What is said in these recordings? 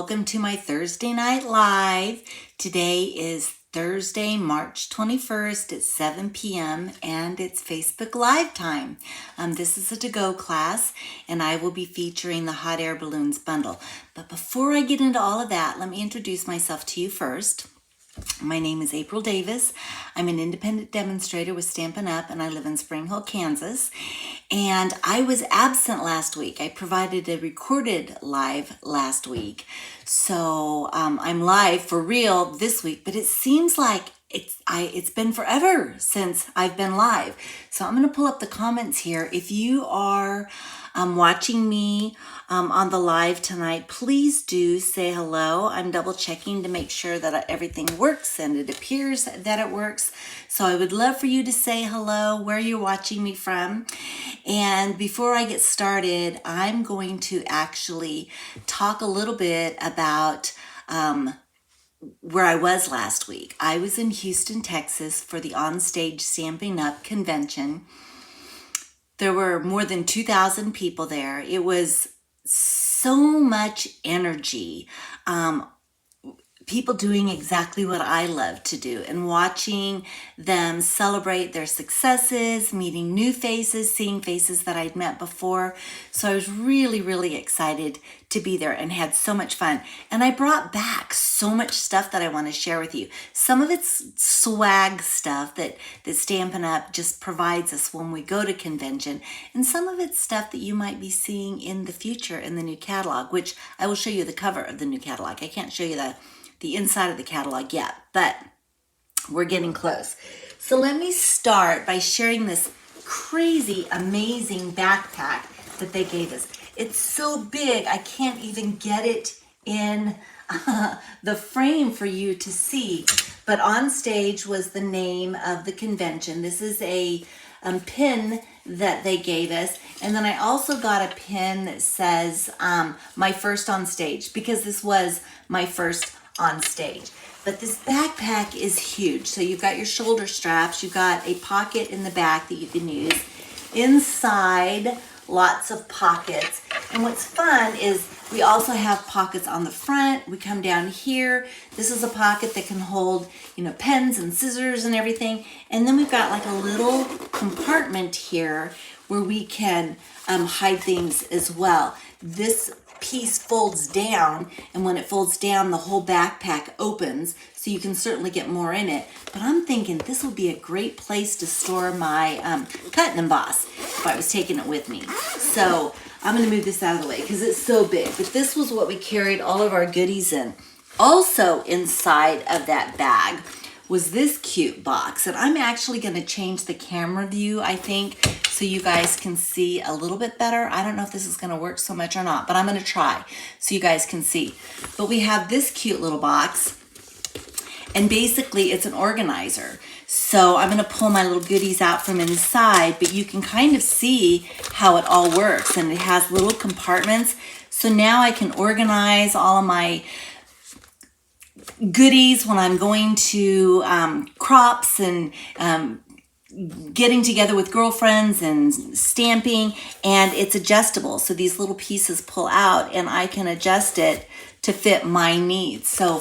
welcome to my Thursday Night Live. Today is Thursday, March 21st at 7 p.m. and it's Facebook Live time. This is a to-go class and I will be featuring the Hot Air Balloons bundle. But before I get into all of that, let me introduce myself to you first. My name is April Davis. I'm an independent demonstrator with Stampin Up and I live in Spring Hill, Kansas. And I was absent last week. I provided a recorded live last week. So I'm live for real this week, but it seems like it's been forever since I've been live. So I'm going to pull up the comments here. If you are watching me on the live tonight, please do say hello. I'm double checking to make sure that everything works and it appears that it works. So I would love for you to say hello, where you're watching me from. And before I get started, I'm going to actually talk a little bit about where I was last week. I was in Houston, Texas for the Onstage Stampin' Up convention. There were more than 2,000 people there. It was so much energy. People doing exactly what I love to do and watching them celebrate their successes, meeting new faces, seeing faces that I'd met before. So I was really, really excited to be there and had so much fun. And I brought back so much stuff that I want to share with you. Some of it's swag stuff that Stampin' Up just provides us when we go to convention. And some of it's stuff that you might be seeing in the future in the new catalog, which I will show you the cover of the new catalog. I can't show you the inside of the catalog yet, but we're getting close. So let me start by sharing this crazy, amazing backpack that they gave us. It's so big, I can't even get it in the frame for you to see, but On Stage was the name of the convention. This is a pin that they gave us, and then I also got a pin that says my first on stage, because this was my first on stage. But this backpack is huge. So you've got your shoulder straps, you've got a pocket in the back that you can use. Inside, lots of pockets. And what's fun is we also have pockets on the front. We come down here. This is a pocket that can hold, pens and scissors and everything. And then we've got like a little compartment here where we can hide things as well. This piece folds down, and when it folds down, the whole backpack opens, so you can certainly get more in it. But I'm thinking this would be a great place to store my cut and emboss if I was taking it with me. So I'm going to move this out of the way because it's so big. But this was what we carried all of our goodies in. Also inside of that bag was this cute box, and I'm actually going to change the camera view, I think, so you guys can see a little bit better. I don't know if this is going to work so much or not, but I'm going to try so you guys can see. But we have this cute little box, and basically it's an organizer. So I'm going to pull my little goodies out from inside, but you can kind of see how it all works, and it has little compartments. So now I can organize all of my goodies when I'm going to crops and getting together with girlfriends and stamping, and it's adjustable. So these little pieces pull out and I can adjust it to fit my needs. So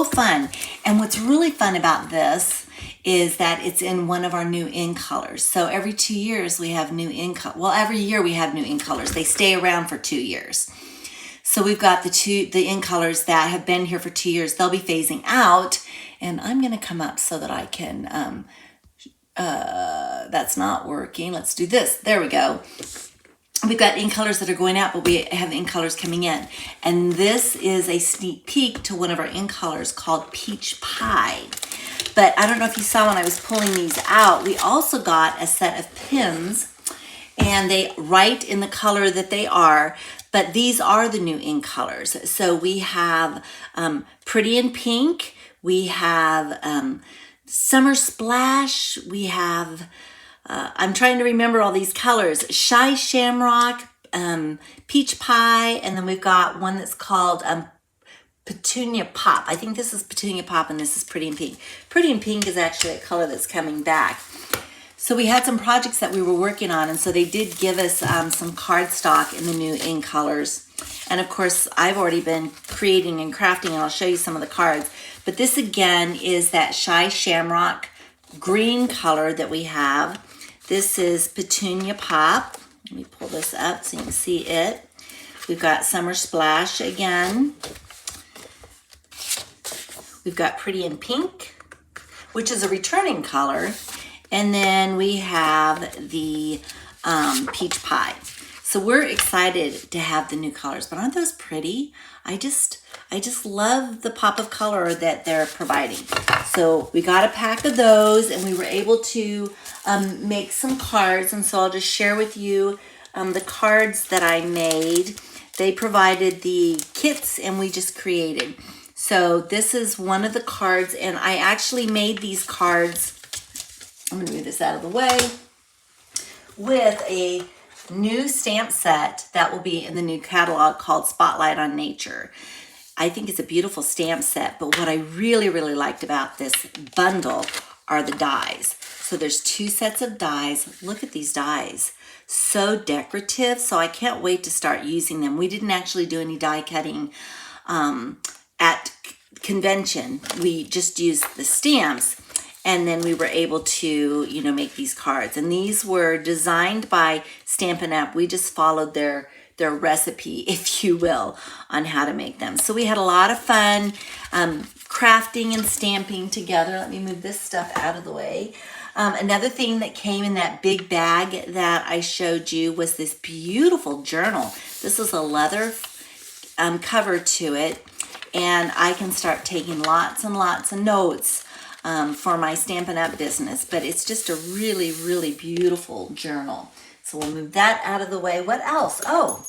fun. And what's really fun about this is that it's in one of our new in colors. So every 2 years we have new in colors. Well, every year we have new in colors. They stay around for 2 years. So we've got the in colors that have been here for 2 years. They'll be phasing out, and I'm going to come up so that I can, that's not working. Let's do this. There we go. We've got in colors that are going out, but we have in colors coming in. And this is a sneak peek to one of our in colors called Peach Pie. But I don't know if you saw when I was pulling these out, we also got a set of pins, and they write in the color that they are. But these are the new in colors. So we have Pretty in Pink, we have Summer Splash, we have, I'm trying to remember all these colors, Shy Shamrock, Peach Pie, and then we've got one that's called Petunia Pop. I think this is Petunia Pop and this is Pretty in Pink. Pretty in Pink is actually a color that's coming back. So we had some projects that we were working on, and so they did give us some cardstock in the new in colors. And of course, I've already been creating and crafting, and I'll show you some of the cards. But this again is that Shy Shamrock green color that we have. This is Petunia Pop. Let me pull this up so you can see it. We've got Summer Splash again. We've got Pretty in Pink, which is a returning color. And then we have the Peach Pie. So we're excited to have the new colors, but aren't those pretty? I just love the pop of color that they're providing. So we got a pack of those, and we were able to make some cards. And so I'll just share with you the cards that I made. They provided the kits, and we just created. So this is one of the cards, and I actually made these cards. I'm going to move this out of the way, with a new stamp set that will be in the new catalog called Spotlight on Nature. I think it's a beautiful stamp set, but what I really, really liked about this bundle are the dies. So there's 2 sets of dies. Look at these dies. So decorative, so I can't wait to start using them. We didn't actually do any die cutting at convention. We just used the stamps, and then we were able to, make these cards. And these were designed by Stampin' Up. We just followed their recipe, if you will, on how to make them. So we had a lot of fun crafting and stamping together. Let me move this stuff out of the way. Another thing that came in that big bag that I showed you was this beautiful journal. This is a leather cover to it, and I can start taking lots and lots of notes for my Stampin' Up business, but it's just a really, really beautiful journal. So we'll move that out of the way. What else? Oh,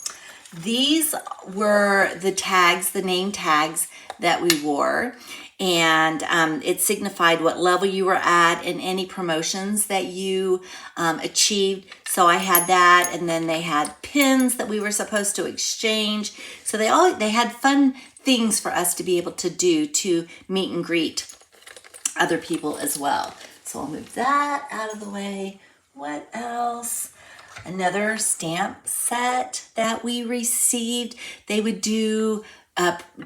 these were the tags, the name tags that we wore, and it signified what level you were at in any promotions that you achieved. So I had that, and then they had pins that we were supposed to exchange. So they had fun things for us to be able to do to meet and greet other people as well. So I'll move that out of the way. What else? Another stamp set that we received. They would do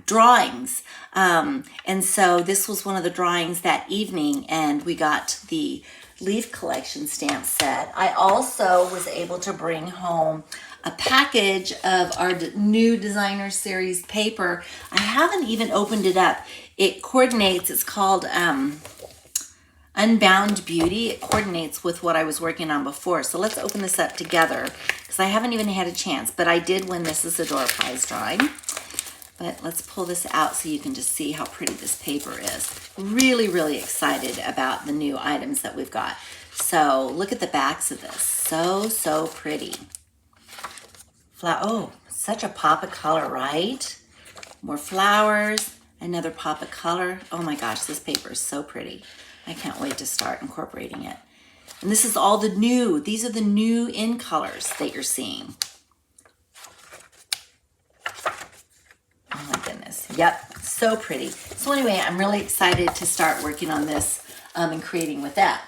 drawings. And so this was one of the drawings that evening, and we got the Leaf Collection stamp set. I also was able to bring home a package of our new designer series paper. I haven't even opened it up. It coordinates, it's called Unbound Beauty. It coordinates with what I was working on before. So let's open this up together, because I haven't even had a chance, but I did win this Isadora Prize drawing. But let's pull this out so you can just see how pretty this paper is. Really, really excited about the new items that we've got. So look at the backs of this. So pretty. Oh, such a pop of color, right? More flowers, another pop of color. Oh my gosh, this paper is so pretty. I can't wait to start incorporating it. And this is all the new, these are the new in colors that you're seeing. Oh my goodness. Yep, so pretty. So anyway, I'm really excited to start working on this and creating with that.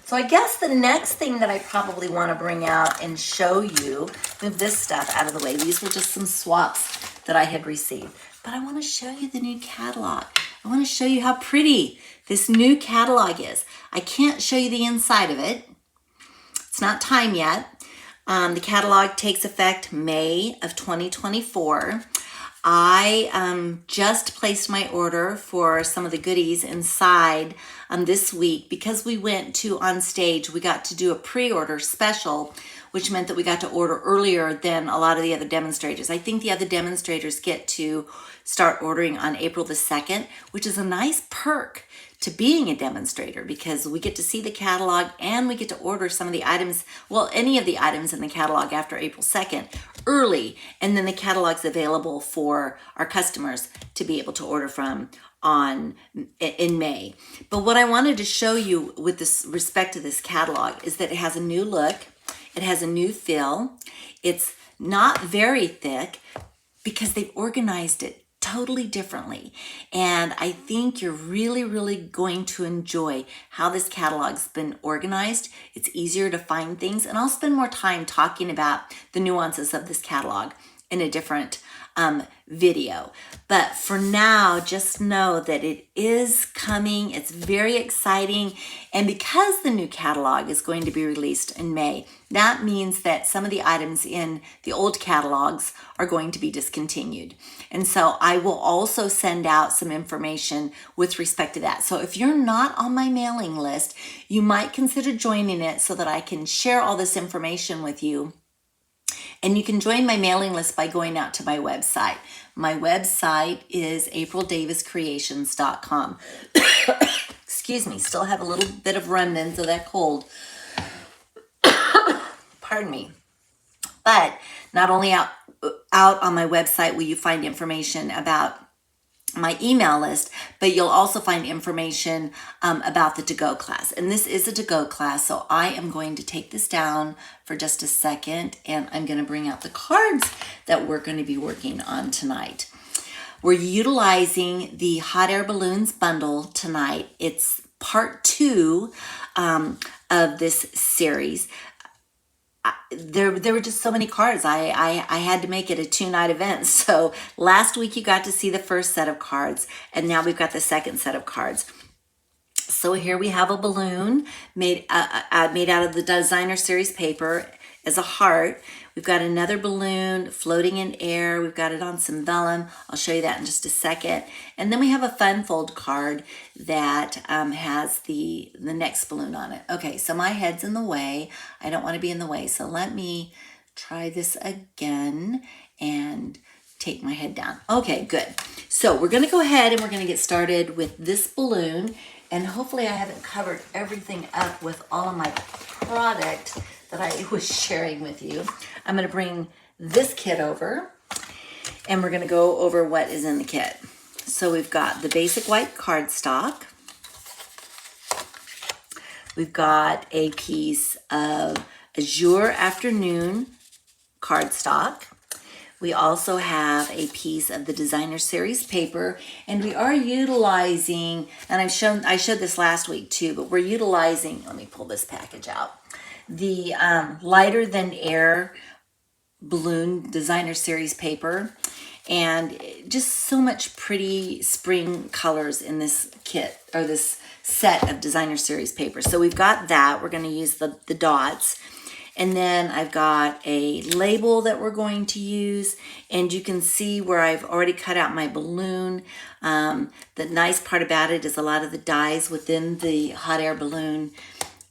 So I guess the next thing that I probably want to bring out and show you, move this stuff out of the way. These were just some swaps that I had received. But I want to show you the new catalog. I want to show you how pretty this new catalog is. I can't show you the inside of it. It's not time yet. The catalog takes effect May of 2024. I just placed my order for some of the goodies inside this week, because we went to on stage. We got to do a pre-order special, which meant that we got to order earlier than a lot of the other demonstrators. I think the other demonstrators get to start ordering on April the 2nd, which is a nice perk to being a demonstrator, because we get to see the catalog and we get to order some of the items, well, any of the items in the catalog after April 2nd early, and then the catalog's available for our customers to be able to order from in May. But what I wanted to show you with this respect to this catalog is that it has a new look, it has a new feel, it's not very thick because they've organized it totally differently. And I think you're really, really going to enjoy how this catalog's been organized. It's easier to find things, and I'll spend more time talking about the nuances of this catalog in a different video. But for now, just know that it is coming. It's very exciting. And because the new catalog is going to be released in May, that means that some of the items in the old catalogs are going to be discontinued. And so I will also send out some information with respect to that. So if you're not on my mailing list, you might consider joining it so that I can share all this information with you. And you can join my mailing list by going out to my website. My website is aprildaviscreations.com. Excuse me, still have a little bit of remnants of that cold. Pardon me. But not only out on my website will you find information about my email list, but you'll also find information about the to-go class. And this is a to-go class, so I am going to take this down for just a second, and I'm going to bring out the cards that we're going to be working on tonight. We're utilizing the Hot Air Balloons bundle tonight. It's part 2 of this series. There were just so many cards. I had to make it a 2-night event. So last week you got to see the first set of cards, and now we've got the second set of cards. So here we have a balloon made out of the designer series paper as a heart. We've got another balloon floating in air. We've got it on some vellum. I'll show you that in just a second. And then we have a fun fold card that has the next balloon on it. Okay, so my head's in the way. I don't want to be in the way. So let me try this again and take my head down. Okay, good. So we're going to go ahead and we're going to get started with this balloon. And hopefully I haven't covered everything up with all of my product that I was sharing with you. I'm going to bring this kit over, and we're going to go over what is in the kit. So we've got the basic white cardstock. We've got a piece of Azure Afternoon cardstock. We also have a piece of the designer series paper, and we are utilizing, and I showed this last week too, but we're utilizing, let me pull this package out, the lighter than air balloon designer series paper, and just so much pretty spring colors in this kit, or this set of designer series paper. So we've got that. We're going to use the dots. And then I've got a label that we're going to use, and you can see where I've already cut out my balloon. The nice part about it is a lot of the dies within the hot air balloon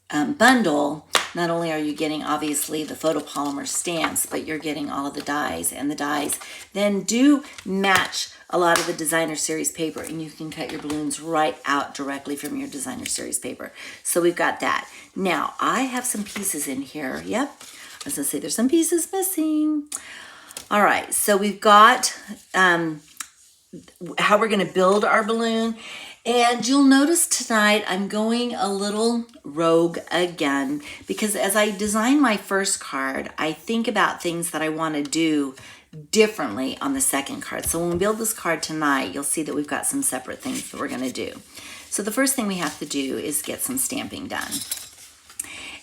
bundle. Not only are you getting obviously the photopolymer stamps, but you're getting all of the dies, and the dies then do match a lot of the designer series paper, and you can cut your balloons right out directly from your designer series paper. So we've got that. Now I have some pieces in here. Yep, I was gonna say there's some pieces missing. All right, so we've got how we're gonna build our balloon. And you'll notice tonight I'm going a little rogue again, because as I design my first card, I think about things that I want to do differently on the second card. So when we build this card tonight, you'll see that we've got some separate things that we're going to do. So the first thing we have to do is get some stamping done.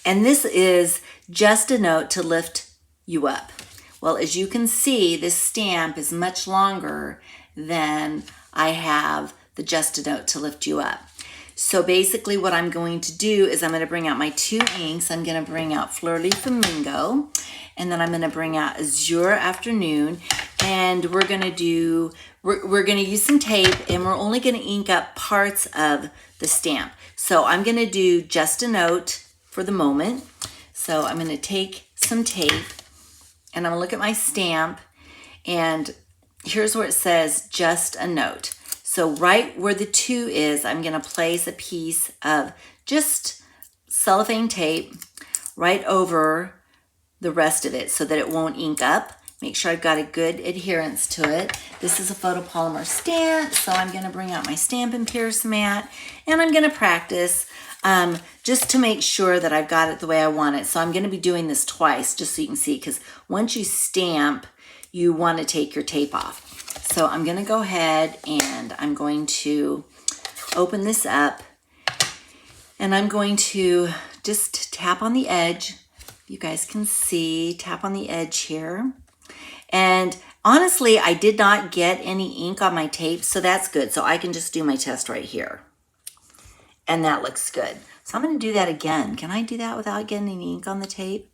And this is just a note to lift you up. Well, as you can see, this stamp is much longer than I have the just a note to lift you up. So basically what I'm going to do is I'm going to bring out my 2 inks. I'm going to bring out Fleur de Flamingo, and then I'm going to bring out Azure Afternoon, and we're going to use some tape, and we're only going to ink up parts of the stamp. So I'm going to do just a note for the moment. So I'm going to take some tape, and I'm going to look at my stamp, and here's where it says just a note. So right where the 2 is, I'm going to place a piece of just cellophane tape right over the rest of it so that it won't ink up. Make sure I've got a good adherence to it. This is a photopolymer stamp, so I'm going to bring out my Stampin' Pierce mat, and I'm going to practice just to make sure that I've got it the way I want it. So I'm going to be doing this twice just so you can see, because once you stamp, you want to take your tape off. So I'm going to go ahead and I'm going to open this up, and I'm going to just tap on the edge. You guys can see, tap on the edge here. And honestly, I did not get any ink on my tape, so that's good. So I can just do my test right here. And that looks good. So I'm going to do that again. Can I do that without getting any ink on the tape?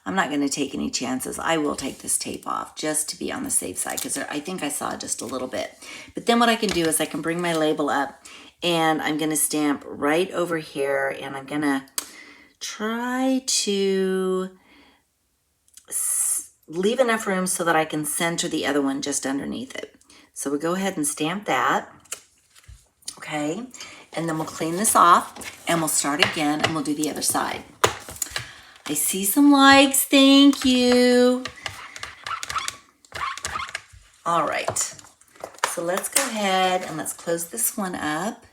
I'm not going to take any chances. I will take this tape off just to be on the safe side, because I think I saw just a little bit. But then what I can do is I can bring my label up, and I'm going to stamp right over here, and I'm going to try to leave enough room so that I can center the other one just underneath it. So we'll go ahead and stamp that. Okay, and then we'll clean this off, and we'll start again, and we'll do the other side. I see some likes, thank you. All right, so let's go ahead and let's close this one up.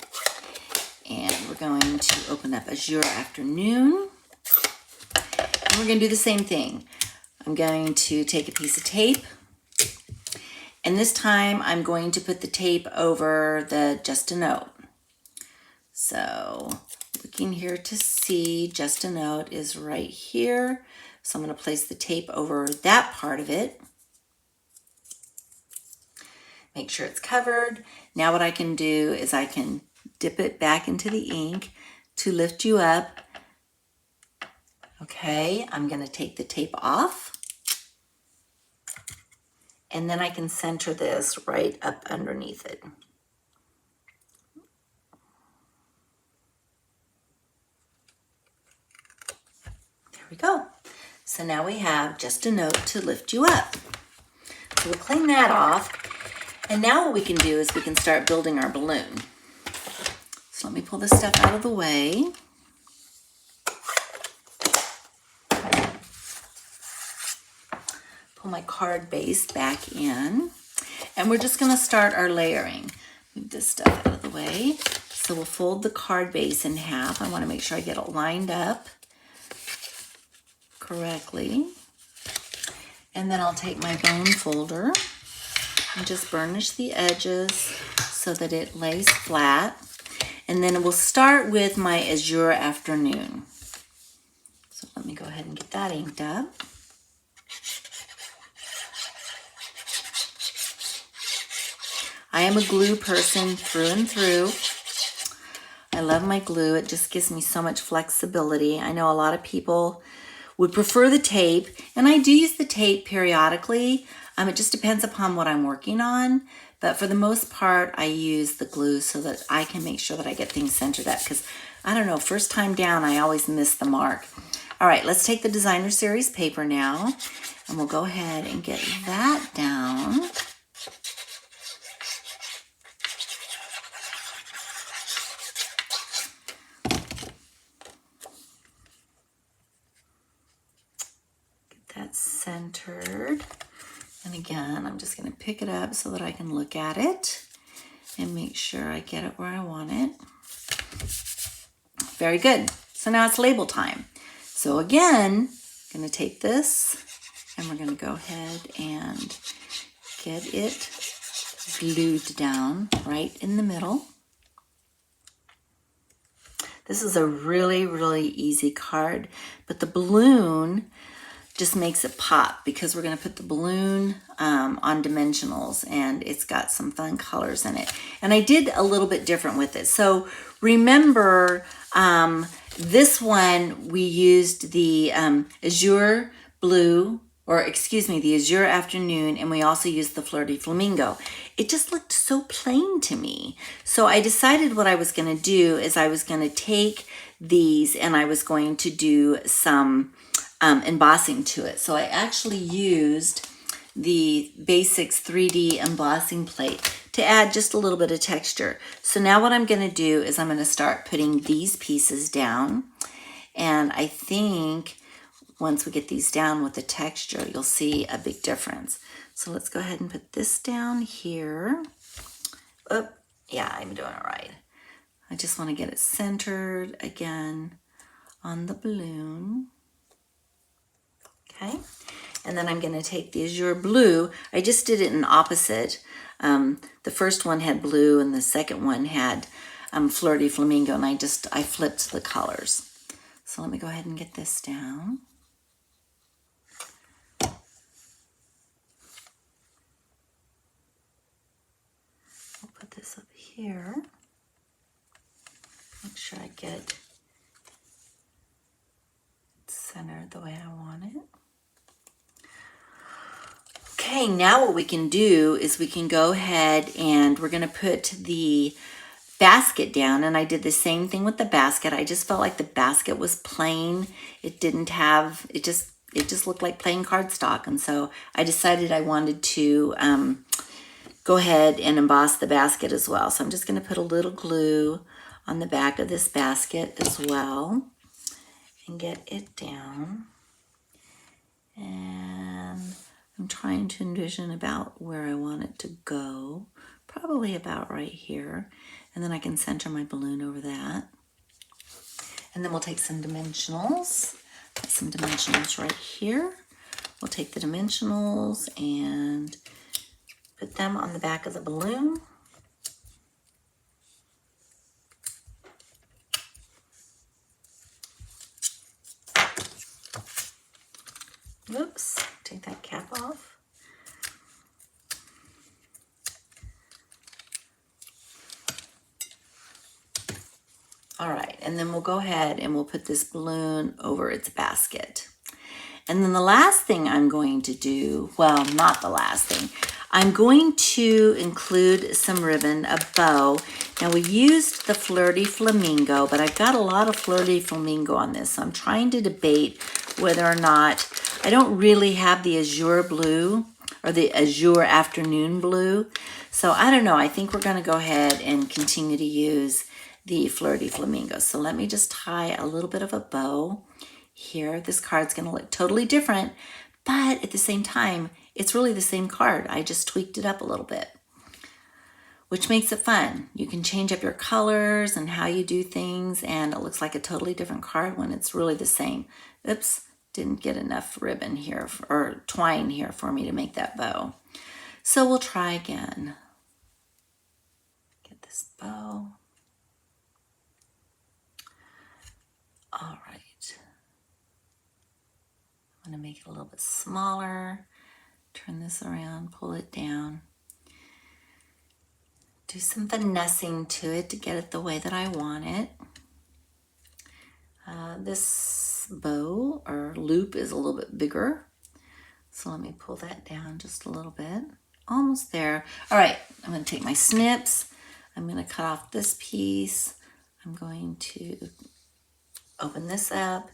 And we're going to open up Azure Afternoon. And we're going to do the same thing. I'm going to take a piece of tape. And this time I'm going to put the tape over the Just a Note. So looking here to see, Just a Note is right here. So I'm going to place the tape over that part of it. Make sure it's covered. Now what I can do is I can dip it back into the ink to lift you up. Okay, I'm going to take the tape off. And then I can center this right up underneath it. There we go. So now we have Just a Note to lift you up. So we'll clean that off. And now what we can do is we can start building our balloon. So let me pull this stuff out of the way. Pull my card base back in. And we're just going to start our layering. Move this stuff out of the way. So we'll fold the card base in half. I want to make sure I get it lined up correctly. And then I'll take my bone folder and just burnish the edges so that it lays flat. And then we'll start with my Azure Afternoon. So let me go ahead and get that inked up. I am a glue person through and through. I love my glue. It just gives me so much flexibility. I know a lot of people would prefer the tape, and I do use the tape periodically. It just depends upon what I'm working on. But for the most part, I use the glue so that I can make sure that I get things centered up, because I don't know, first time down, I always miss the mark. All right, let's take the Designer Series paper now, and we'll go ahead and get that down. Get that centered. And again, I'm just going to pick it up so that I can look at it and make sure I get it where I want it. Very good. So now it's label time. So again, I'm going to take this and we're going to go ahead and get it glued down right in the middle. This is a really, really easy card, but the balloon just makes it pop because we're going to put the balloon on dimensionals, and it's got some fun colors in it. And I did a little bit different with it. So remember, this one we used the Azure Blue, or excuse me, the Azure Afternoon, and we also used the Flirty Flamingo. It just looked so plain to me. So I decided what I was going to do is I was going to take these and I was going to do some embossing to it. So I actually used the Basics 3D embossing plate to add just a little bit of texture. So now what I'm going to do is I'm going to start putting these pieces down. And I think once we get these down with the texture, you'll see a big difference. So let's go ahead and put this down here. Oh, yeah, I'm doing it right. I just want to get it centered again on the balloon. Okay, And then I'm going to take the azure blue. I just did it in opposite. The first one had blue and the second one had Flirty Flamingo, and I flipped the colors. So let me go ahead and get this down. I'll put this up here. Make sure I get it centered the way I want it. Okay, now what we can do is we can go ahead and we're going to put the basket down, and I did the same thing with the basket. I just felt like the basket was plain. It didn't have, it just looked like plain cardstock, and so I decided I wanted to go ahead and emboss the basket as well. So I'm just going to put a little glue on the back of this basket as well and get it down. And I'm trying to envision about where I want it to go, probably about right here. And then I can center my balloon over that. And then we'll take some dimensionals. Put some dimensionals right here. We'll take the dimensionals and put them on the back of the balloon. Oops, take that cap off. All right, and then we'll go ahead and we'll put this balloon over its basket. And then the last thing I'm going to do, well, not the last thing, I'm going to include some ribbon, a bow. Now we used the Flirty Flamingo, but I've got a lot of Flirty Flamingo on this, so I'm trying to debate whether or not, I don't really have the azure blue or the azure afternoon blue. So I don't know, I think we're gonna go ahead and continue to use the Flirty Flamingo. So let me just tie a little bit of a bow here. This card's gonna look totally different, but at the same time, it's really the same card. I just tweaked it up a little bit, which makes it fun. You can change up your colors and how you do things, and it looks like a totally different card when it's really the same. Oops, didn't get enough ribbon here, or twine here for me to make that bow. So we'll try again. Get this bow. All right. I'm gonna make it a little bit smaller. Turn this around, pull it down. Do some finessing to it to get it the way that I want it. This bow or loop is a little bit bigger. So let me pull that down just a little bit. Almost there. All right, I'm gonna take my snips. I'm gonna cut off this piece. I'm going to open this up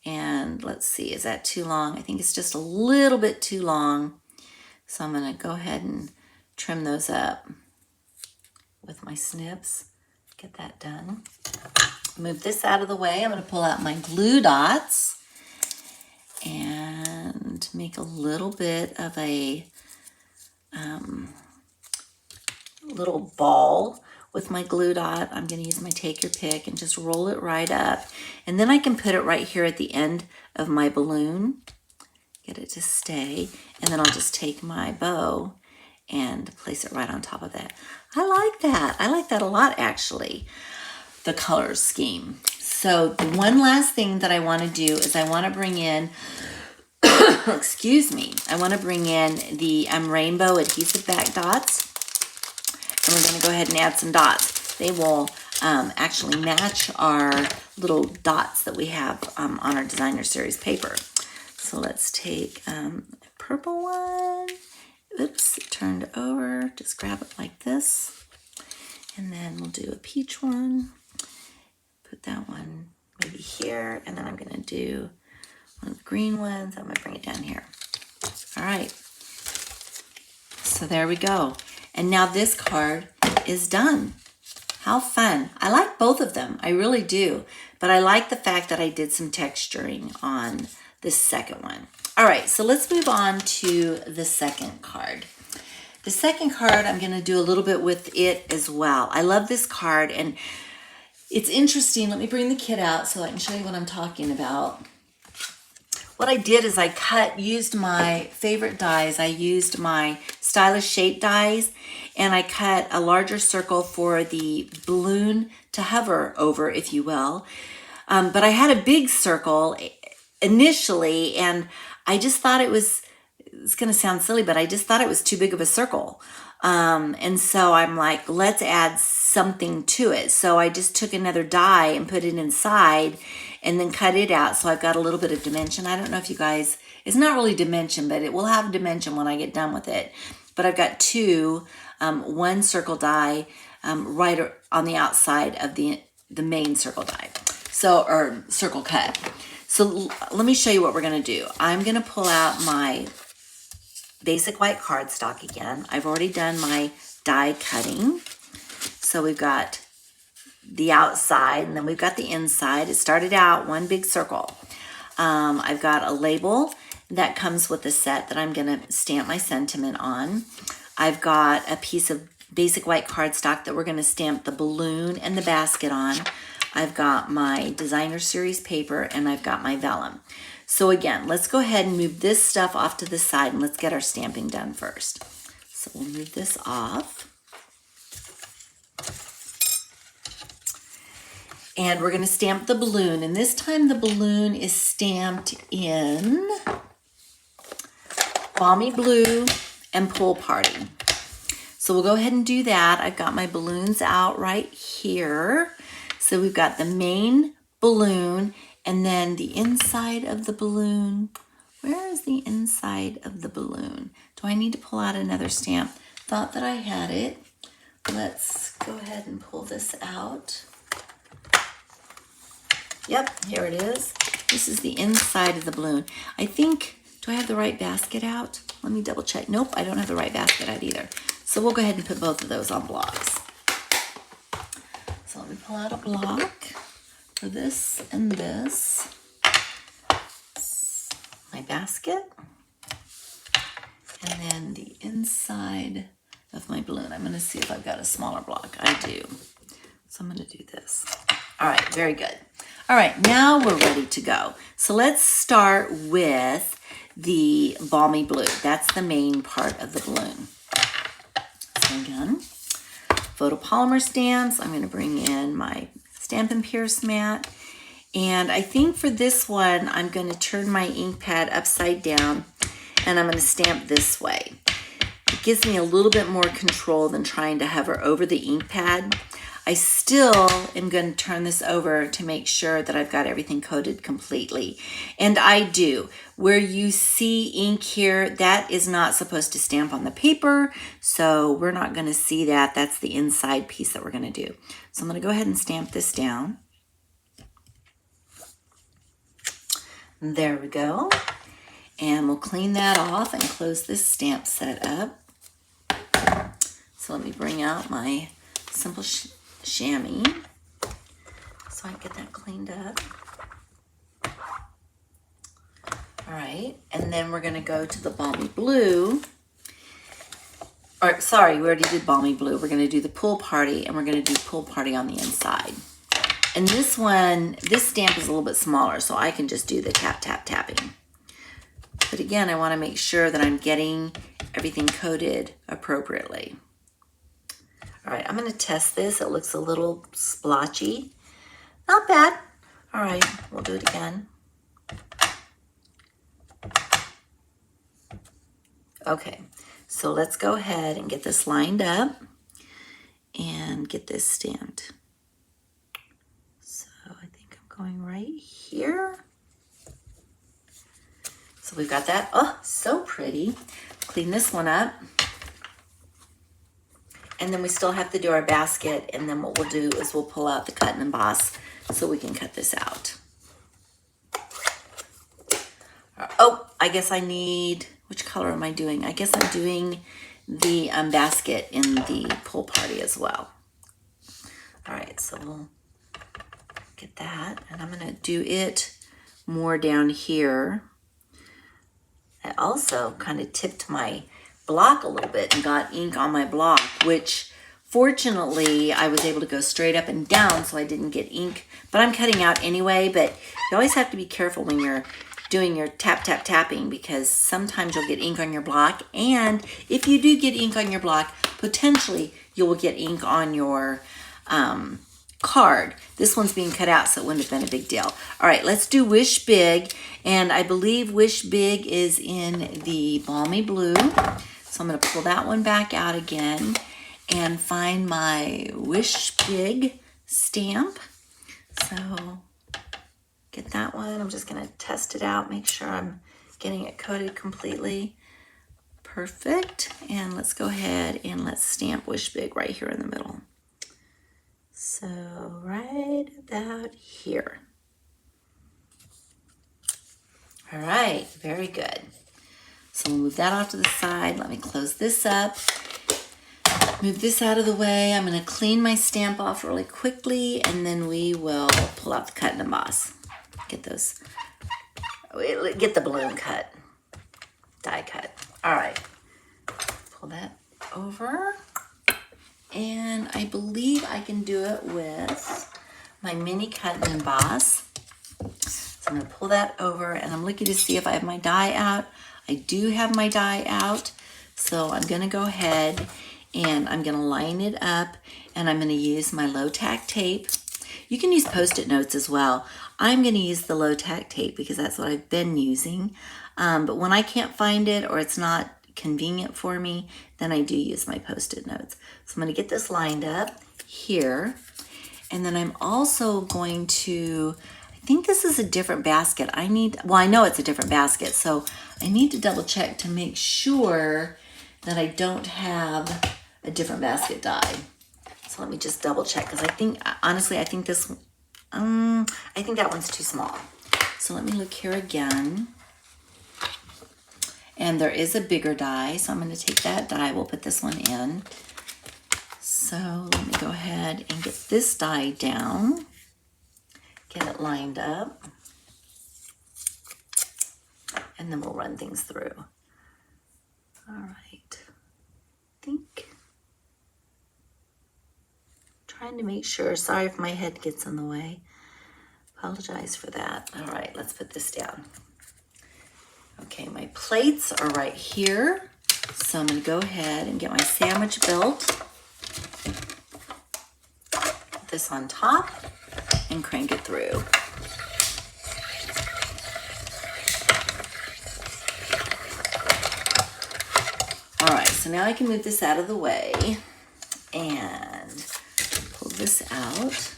and let's see, is that too long? I think it's just a little bit too long. So I'm gonna go ahead and trim those up with my snips. Get that done. Move this out of the way. I'm gonna pull out my glue dots and make a little bit of a little ball with my glue dot. I'm gonna use my take your pick and just roll it right up. And then I can put it right here at the end of my balloon, get it to stay. And then I'll just take my bow and place it right on top of that. I like that. I like that a lot, actually, the color scheme. So the one last thing that I want to do is I want to bring in, excuse me, I want to bring in the rainbow adhesive back dots. And we're going to go ahead and add some dots. They will actually match our little dots that we have on our designer series paper. So let's take a purple one. Oops, it turned over. Just grab it like this. And then we'll do a peach one. Put that one maybe here. And then I'm going to do one of the green ones. I'm going to bring it down here. All right. So there we go. And now this card is done. How fun. I like both of them. I really do. But I like the fact that I did some texturing on this second one. All right, so let's move on to the second card. The second card, I'm gonna do a little bit with it as well. I love this card, and it's interesting. Let me bring the kit out so I can show you what I'm talking about. what I did is I used my favorite dies. I used my Stylish Shape dies, and I cut a larger circle for the balloon to hover over, if you will. But I had a big circle initially, and I just thought it's going to sound silly, but I just thought it was too big of a circle. And so I'm like, let's add something to it. So I just took another die and put it inside and then cut it out. So I've got a little bit of dimension. I don't know if you guys, it's not really dimension, but it will have dimension when I get done with it. But I've got two, one circle die right on the outside of the main circle die. So, or circle cut. So let me show you what we're gonna do. I'm gonna pull out my basic white cardstock again. I've already done my die cutting. So we've got the outside and then we've got the inside. It started out one big circle. I've got a label that comes with the set that I'm gonna stamp my sentiment on. I've got a piece of basic white cardstock that we're gonna stamp the balloon and the basket on. I've got my designer series paper and I've got my vellum. So again, let's go ahead and move this stuff off to the side and let's get our stamping done first. So we'll move this off. And we're gonna stamp the balloon, and this time the balloon is stamped in Balmy Blue and Pool Party. So we'll go ahead and do that. I've got my balloons out right here. So we've got the main balloon and then the inside of the balloon. Where is the inside of the balloon? Do I need to pull out another stamp? Thought that I had it. Let's go ahead and pull this out. Yep, here it is. This is the inside of the balloon. I think, do I have the right basket out? Let me double check. Nope, I don't have the right basket out either. So we'll go ahead and put both of those on blocks. So let me pull out a block for this and this. My basket. And then the inside of my balloon. I'm gonna see if I've got a smaller block. I do. So I'm gonna do this. All right, very good. All right, now we're ready to go. So let's start with the Balmy Blue. That's the main part of the balloon. So again, photopolymer stamps. I'm gonna bring in my Stampin' Pierce mat. And I think for this one, I'm gonna turn my ink pad upside down and I'm gonna stamp this way. It gives me a little bit more control than trying to hover over the ink pad. I still am going to turn this over to make sure that I've got everything coated completely. And I do. Where you see ink here, that is not supposed to stamp on the paper, so we're not going to see that. That's the inside piece that we're going to do. So I'm going to go ahead and stamp this down. There we go. And we'll clean that off and close this stamp set up. So let me bring out my simple chamois so I can get that cleaned up. All right, and then we're gonna go to the Balmy Blue. Or sorry, we already did Balmy Blue. We're gonna do the Pool Party, and we're gonna do Pool Party on the inside. And this one, this stamp is a little bit smaller, so I can just do the tap, tap, tapping. But again, I wanna make sure that I'm getting everything coated appropriately. All right, I'm gonna test this. It looks a little splotchy. Not bad. All right, we'll do it again. Okay, so let's go ahead and get this lined up and get this stamped. So I think I'm going right here. So we've got that. Oh, so pretty. Clean this one up. And then we still have to do our basket, and then what we'll do is we'll pull out the cut and emboss so we can cut this out. Oh, I guess I need, which color am I doing? I guess I'm doing the basket in the Pool Party as well. All right, so we'll get that, and I'm gonna do it more down here. I also kind of tipped my block a little bit and got ink on my block, which fortunately I was able to go straight up and down so I didn't get ink, but I'm cutting out anyway. But you always have to be careful when you're doing your tap, tap, tapping, because sometimes you'll get ink on your block. And if you do get ink on your block, potentially you will get ink on your card. This one's being cut out, so it wouldn't have been a big deal. All right, let's do Wish Big. And I believe Wish Big is in the Balmy Blue. So I'm gonna pull that one back out again and find my Wish Big stamp. So get that one. I'm just gonna test it out, make sure I'm getting it coated completely. Perfect. And let's go ahead and let's stamp Wish Big right here in the middle. So right about here. All right, very good. So we'll move that off to the side. Let me close this up. Move this out of the way. I'm gonna clean my stamp off really quickly, and then we will pull out the cut and emboss. Get those, get the balloon cut, die cut. All right, pull that over. And I believe I can do it with my mini cut and emboss. So I'm gonna pull that over, and I'm looking to see if I have my die out. I do have my die out. So I'm gonna go ahead and I'm gonna line it up, and I'm gonna use my low tack tape. You can use Post-it notes as well. I'm gonna use the low tack tape because that's what I've been using. But when I can't find it or it's not convenient for me, then I do use my Post-it notes. So I'm going to get this lined up here, and then I'm also going to, I think this is a different basket. I know it's a different basket, so I need to double check to make sure that I don't have a different basket die. So let me just double check, because I think, honestly, I think this, I think that one's too small. So let me look here again. And there is a bigger die, so I'm going to take that die. We'll put this one in. So let me go ahead and get this die down. Get it lined up. And then we'll run things through. All right. I think. Trying to make sure. Sorry if my head gets in the way. Apologize for that. All right, let's put this down. Okay, my plates are right here. So I'm gonna go ahead and get my sandwich built. Put this on top and crank it through. All right, so now I can move this out of the way and pull this out.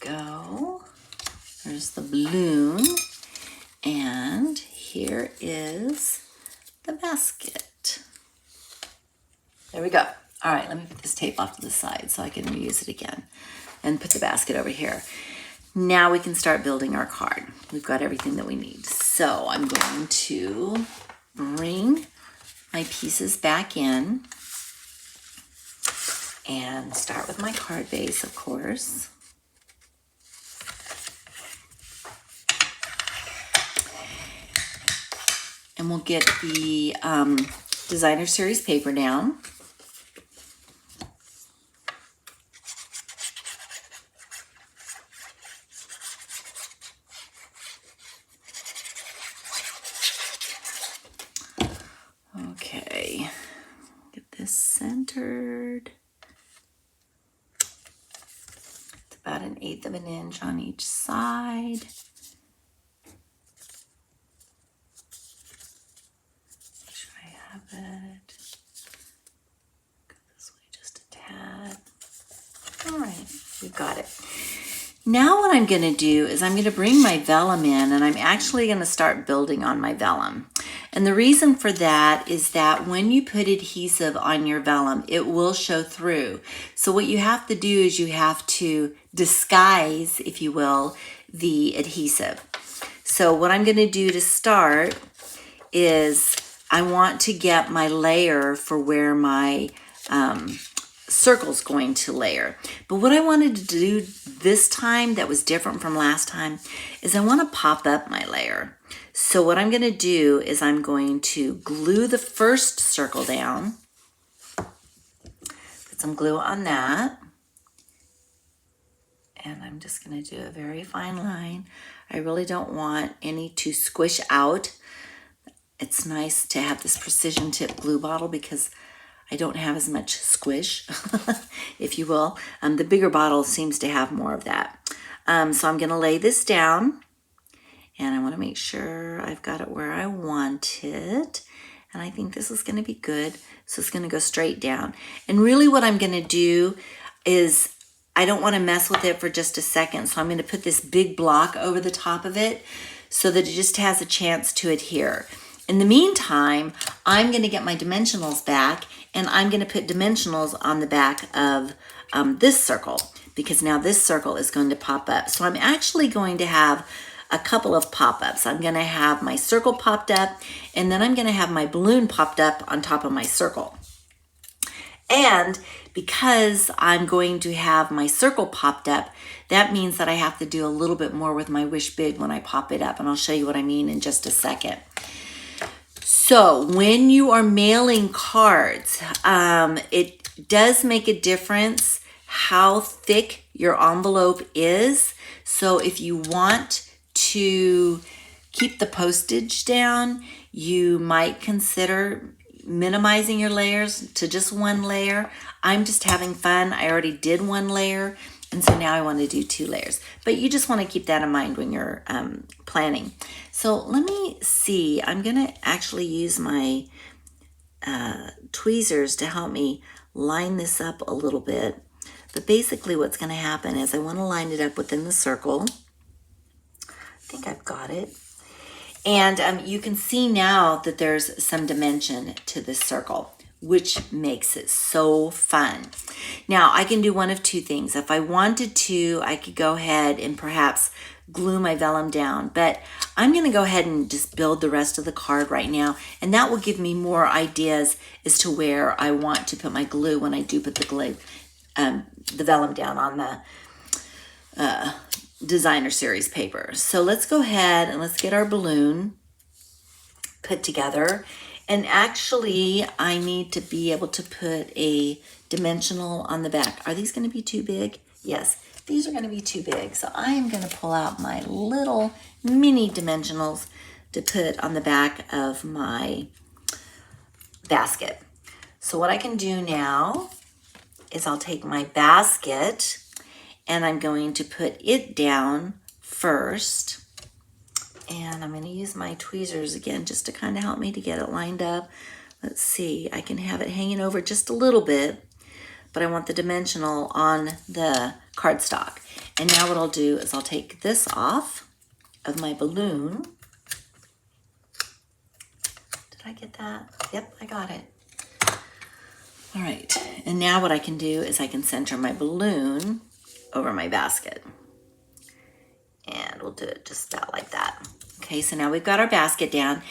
Go. There's the balloon, and here is the basket. There we go. All right, let me put this tape off to the side so I can reuse it again and put the basket over here. Now we can start building our card. We've got everything that we need. So I'm going to bring my pieces back in and start with my card base, of course. And we'll get the Designer Series paper down. Okay, get this centered. It's about 1/8 of an inch on each side. It. Go this way just a tad. All right, we've got it. Now what I'm going to do is I'm going to bring my vellum in, and I'm actually going to start building on my vellum. And the reason for that is that when you put adhesive on your vellum, it will show through. So what you have to do is you have to disguise, if you will, the adhesive. So what I'm going to do to start is I want to get my layer for where my circle's going to layer. But what I wanted to do this time that was different from last time is I want to pop up my layer. So what I'm going to do is I'm going to glue the first circle down. Put Put some glue on that. And I'm just going to do a very fine line. I really don't want any to squish out. It's nice to have this precision tip glue bottle because I don't have as much squish, if you will. The bigger bottle seems to have more of that. So I'm going to lay this down, and I want to make sure I've got it where I want it. And I think this is going to be good. So it's going to go straight down. And really what I'm going to do is I don't want to mess with it for just a second. So I'm going to put this big block over the top of it so that it just has a chance to adhere. In the meantime, I'm going to get my dimensionals back, and I'm going to put dimensionals on the back of this circle, because now this circle is going to pop up. So I'm actually going to have a couple of pop-ups. I'm going to have my circle popped up, and then I'm going to have my balloon popped up on top of my circle. And because I'm going to have my circle popped up, that means that I have to do a little bit more with my Wish Big when I pop it up, and I'll show you what I mean in just a second. So when you are mailing cards, it does make a difference how thick your envelope is. So if you want to keep the postage down, you might consider minimizing your layers to just one layer. I'm just having fun. I already did one layer, and so now I want to do 2 layers. But you just want to keep that in mind when you're planning. So let me see. I'm going to actually use my tweezers to help me line this up a little bit. But basically what's going to happen is I want to line it up within the circle. I think I've got it. And you can see now that there's some dimension to this circle, which makes it so fun. Now, I can do one of 2 things. If I wanted to, I could go ahead and perhaps glue my vellum down, but I'm going to go ahead and just build the rest of the card right now, and that will give me more ideas as to where I want to put my glue when I do put the glue, the vellum down on the designer series paper. So let's go ahead and let's get our balloon put together. And actually, I need to be able to put a dimensional on the back. Are these going to be too big? Yes, these are going to be too big. So I'm going to pull out my little mini dimensionals to put on the back of my basket. So what I can do now is I'll take my basket and I'm going to put it down first. And I'm going to use my tweezers again just to kind of help me to get it lined up. Let's see, I can have it hanging over just a little bit, but I want the dimensional on the cardstock. And now what I'll do is I'll take this off of my balloon. Did I get that? Yep, I got it. All right, and now what I can do is I can center my balloon over my basket. And we'll do it just about like that. Okay, so now we've got our basket down,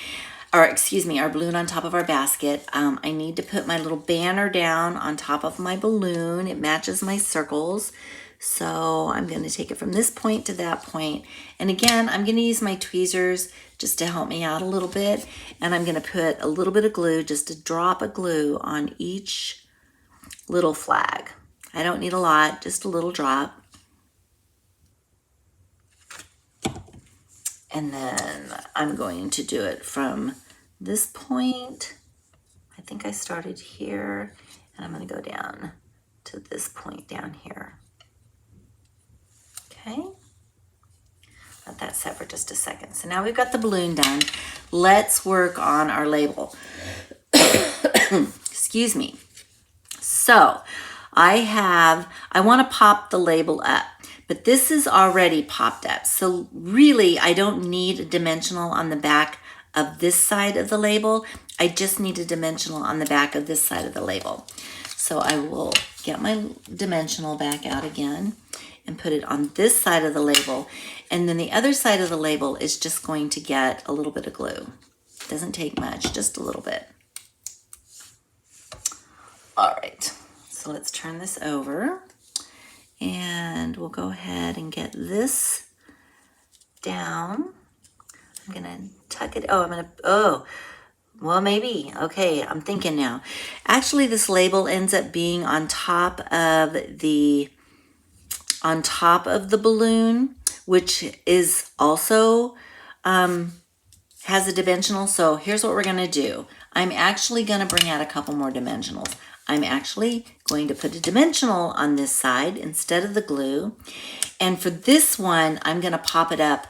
or excuse me, our balloon on top of our basket. I need to put my little banner down on top of my balloon. It matches my circles. So I'm going to take it from this point to that point. And again, I'm going to use my tweezers just to help me out a little bit. And I'm going to put a little bit of glue, just a drop of glue on each little flag. I don't need a lot, just a little drop. And then I'm going to do it from this point. I think I started here, and I'm going to go down to this point down here. Okay. Let that set for just a second. So now we've got the balloon done. Let's work on our label. Excuse me. So I want to pop the label up. But this is already popped up. So really, I don't need a dimensional on the back of this side of the label. I just need a dimensional on the back of this side of the label. So I will get my dimensional back out again and put it on this side of the label. And then the other side of the label is just going to get a little bit of glue. Doesn't take much, just a little bit. All right, so let's turn this over. And we'll go ahead and get this down. I'm gonna tuck it, Well, maybe. Okay, I'm thinking now. Actually, this label ends up being on top of the balloon, which is also has a dimensional. So here's what we're gonna do. I'm actually gonna bring out a couple more dimensionals. I'm actually going to put a dimensional on this side instead of the glue. And for this one, I'm gonna pop it up.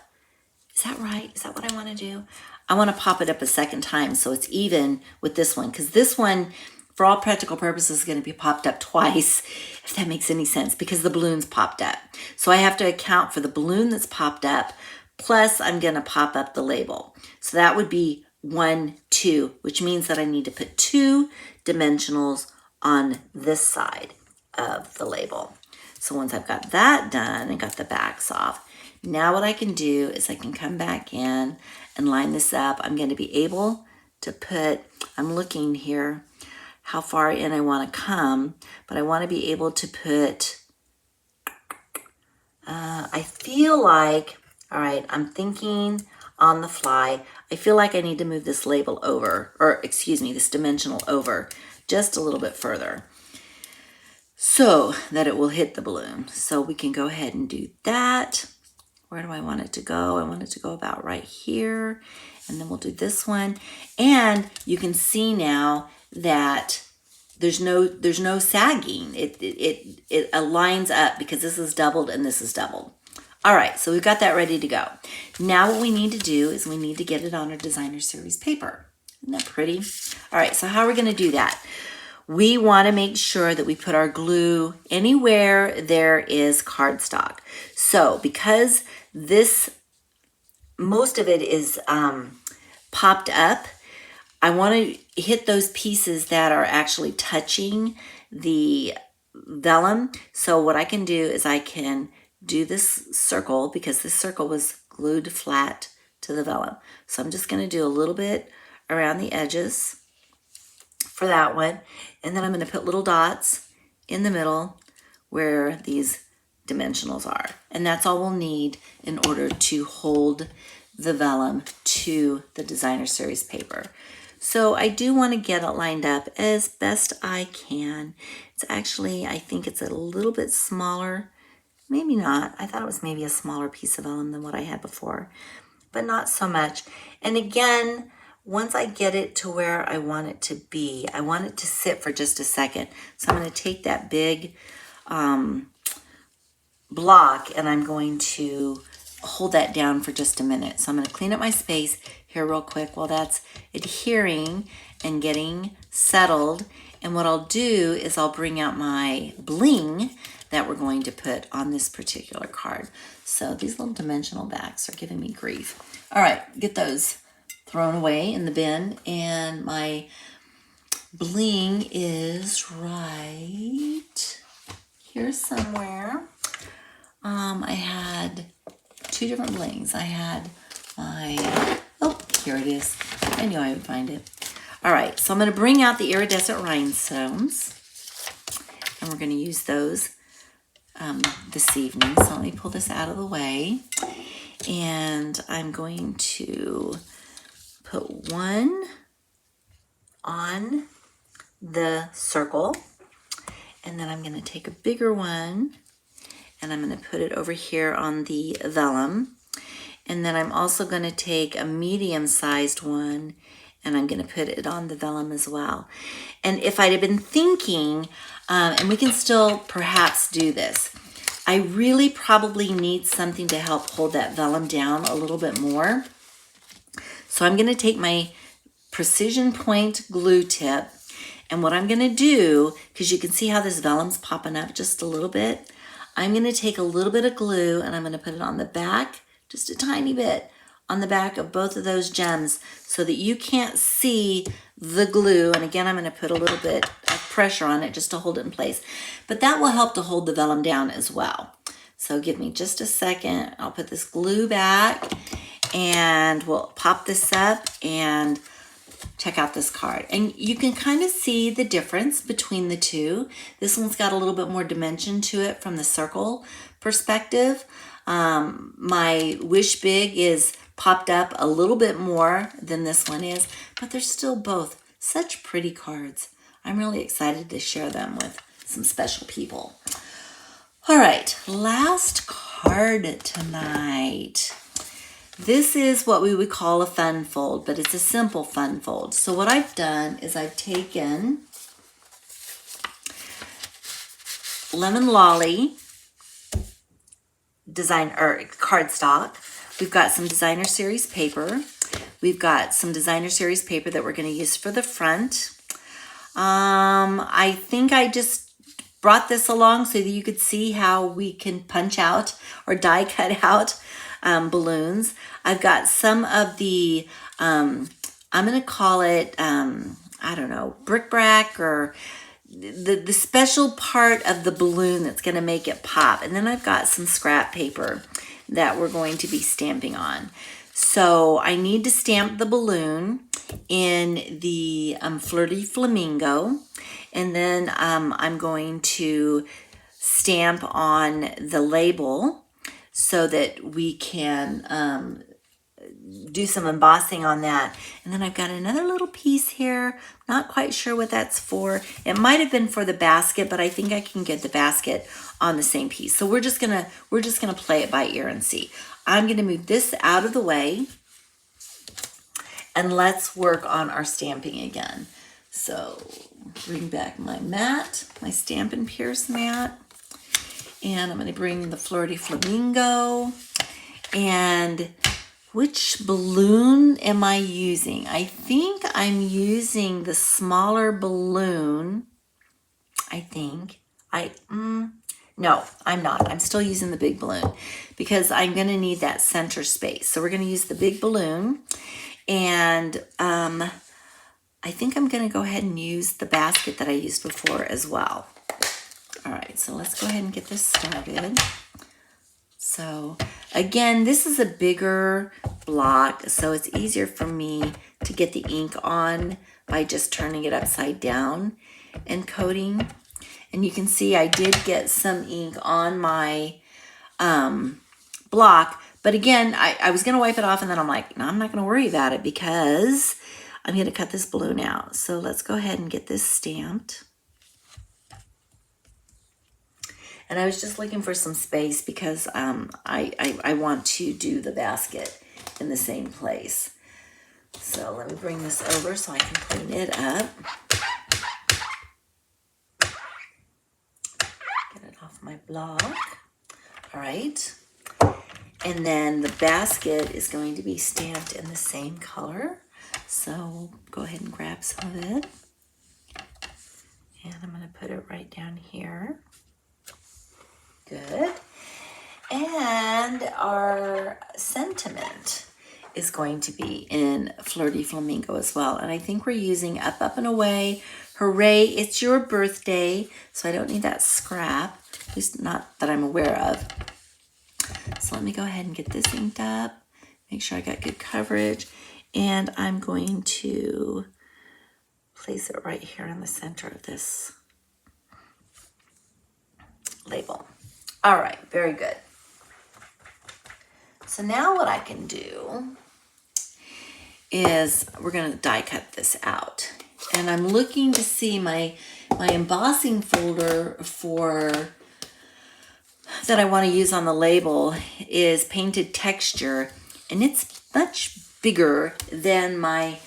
Is that right? Is that what I wanna do? I wanna pop it up a second time so it's even with this one, because this one, for all practical purposes, is gonna be popped up twice, if that makes any sense, because the balloon's popped up. So I have to account for the balloon that's popped up, plus I'm gonna pop up the label. So that would be 1, 2, which means that I need to put 2 dimensionals on this side of the label. So once I've got that done and got the backs off, now what I can do is I can come back in and line this up. I'm going to be able to put, I'm looking here how far in I want to come, but I want to be able to put, I feel like, all right, I'm thinking on the fly, I feel like I need to move this label over, or excuse me, this dimensional over just a little bit further so that it will hit the balloon. So we can go ahead and do that. Where do I want it to go? I want it to go about right here. And then we'll do this one. And you can see now that there's no sagging. It aligns up because this is doubled and this is doubled. All right, so we've got that ready to go. Now what we need to do is we need to get it on our designer series paper. Isn't that pretty? All right, so how are we gonna do that? We wanna make sure that we put our glue anywhere there is cardstock. So because most of it is popped up, I wanna hit those pieces that are actually touching the vellum. So what I can do is I can do this circle because this circle was glued flat to the vellum. So I'm just gonna do a little bit around the edges for that one. And then I'm gonna put little dots in the middle where these dimensionals are. And that's all we'll need in order to hold the vellum to the designer series paper. So I do want to get it lined up as best I can. It's actually, I think it's a little bit smaller. Maybe not. I thought it was maybe a smaller piece of vellum than what I had before, but not so much. And again, once I get it to where I want it to be, I want it to sit for just a second. So I'm going to take that big block and I'm going to hold that down for just a minute. So I'm going to clean up my space here real quick while that's adhering and getting settled. And what I'll do is I'll bring out my bling that we're going to put on this particular card. So these little dimensional backs are giving me grief. All right, get those thrown away in the bin. And my bling is right here somewhere. I had 2 different blings. I had my, oh, here it is. I knew I would find it. All right, so I'm going to bring out the iridescent rhinestones, and we're going to use those this evening. So let me pull this out of the way, and I'm going to put one on the circle, and then I'm going to take a bigger one, and I'm going to put it over here on the vellum. And then I'm also going to take a medium-sized one and I'm going to put it on the vellum as well. And if I'd have been thinking, and we can still perhaps do this, I really probably need something to help hold that vellum down a little bit more. So I'm going to take my precision point glue tip, and what I'm going to do, because you can see how this vellum's popping up just a little bit, I'm going to take a little bit of glue and I'm going to put it on the back, just a tiny bit, on the back of both of those gems so that you can't see the glue. And again, I'm going to put a little bit of pressure on it just to hold it in place. But that will help to hold the vellum down as well. So give me just a second. I'll put this glue back and we'll pop this up and check out this card. And you can kind of see the difference between the two. This one's got a little bit more dimension to it from the circle perspective. My Wish Big is popped up a little bit more than this one is, but they're still both such pretty cards. I'm really excited to share them with some special people. All right, last card tonight. This is what we would call a fun fold, but it's a simple fun fold. So what I've done is I've taken Lemon Lolly design or cardstock. We've got some designer series paper. We've got some designer series paper that we're going to use for the front. I think I just brought this along so that you could see how we can punch out or die cut out balloons. I've got some of the, I'm going to call it, I don't know, bric-a-brac or the special part of the balloon that's going to make it pop. And then I've got some scrap paper that we're going to be stamping on. So I need to stamp the balloon in the Flirty Flamingo. And then I'm going to stamp on the label so that we can do some embossing on that. And then I've got another little piece here. Not quite sure what that's for. It might have been for the basket, but I think I can get the basket on the same piece. So we're just gonna play it by ear and see. I'm gonna move this out of the way and let's work on our stamping again. So bring back my mat, my Stampin' Pierce mat. And I'm going to bring the Flirty Flamingo. And which balloon am I using? I think I'm using the smaller balloon. I think. No, I'm not. I'm still using the big balloon because I'm going to need that center space. So we're going to use the big balloon. And I think I'm going to go ahead and use the basket that I used before as well. All right, so let's go ahead and get this started. So again, this is a bigger block, so it's easier for me to get the ink on by just turning it upside down and coating. And you can see I did get some ink on my block, but again, I was gonna wipe it off and then I'm like, no, I'm not gonna worry about it because I'm gonna cut this balloon out. So let's go ahead and get this stamped. And I was just looking for some space because I want to do the basket in the same place. So let me bring this over so I can clean it up. Get it off my block. All right. And then the basket is going to be stamped in the same color. So go ahead and grab some of it. And I'm going to put it right down here. Good. And our sentiment is going to be in Flirty Flamingo as well. And I think we're using Up, Up, and Away. Hooray, it's your birthday. So I don't need that scrap, at least not that I'm aware of. So let me go ahead and get this inked up. Make sure I got good coverage. And I'm going to place it right here in the center of this label. All right, very good. So now what I can do is we're going to die cut this out. And I'm looking to see my embossing folder for that I want to use on the label is Painted Texture, and it's much bigger than my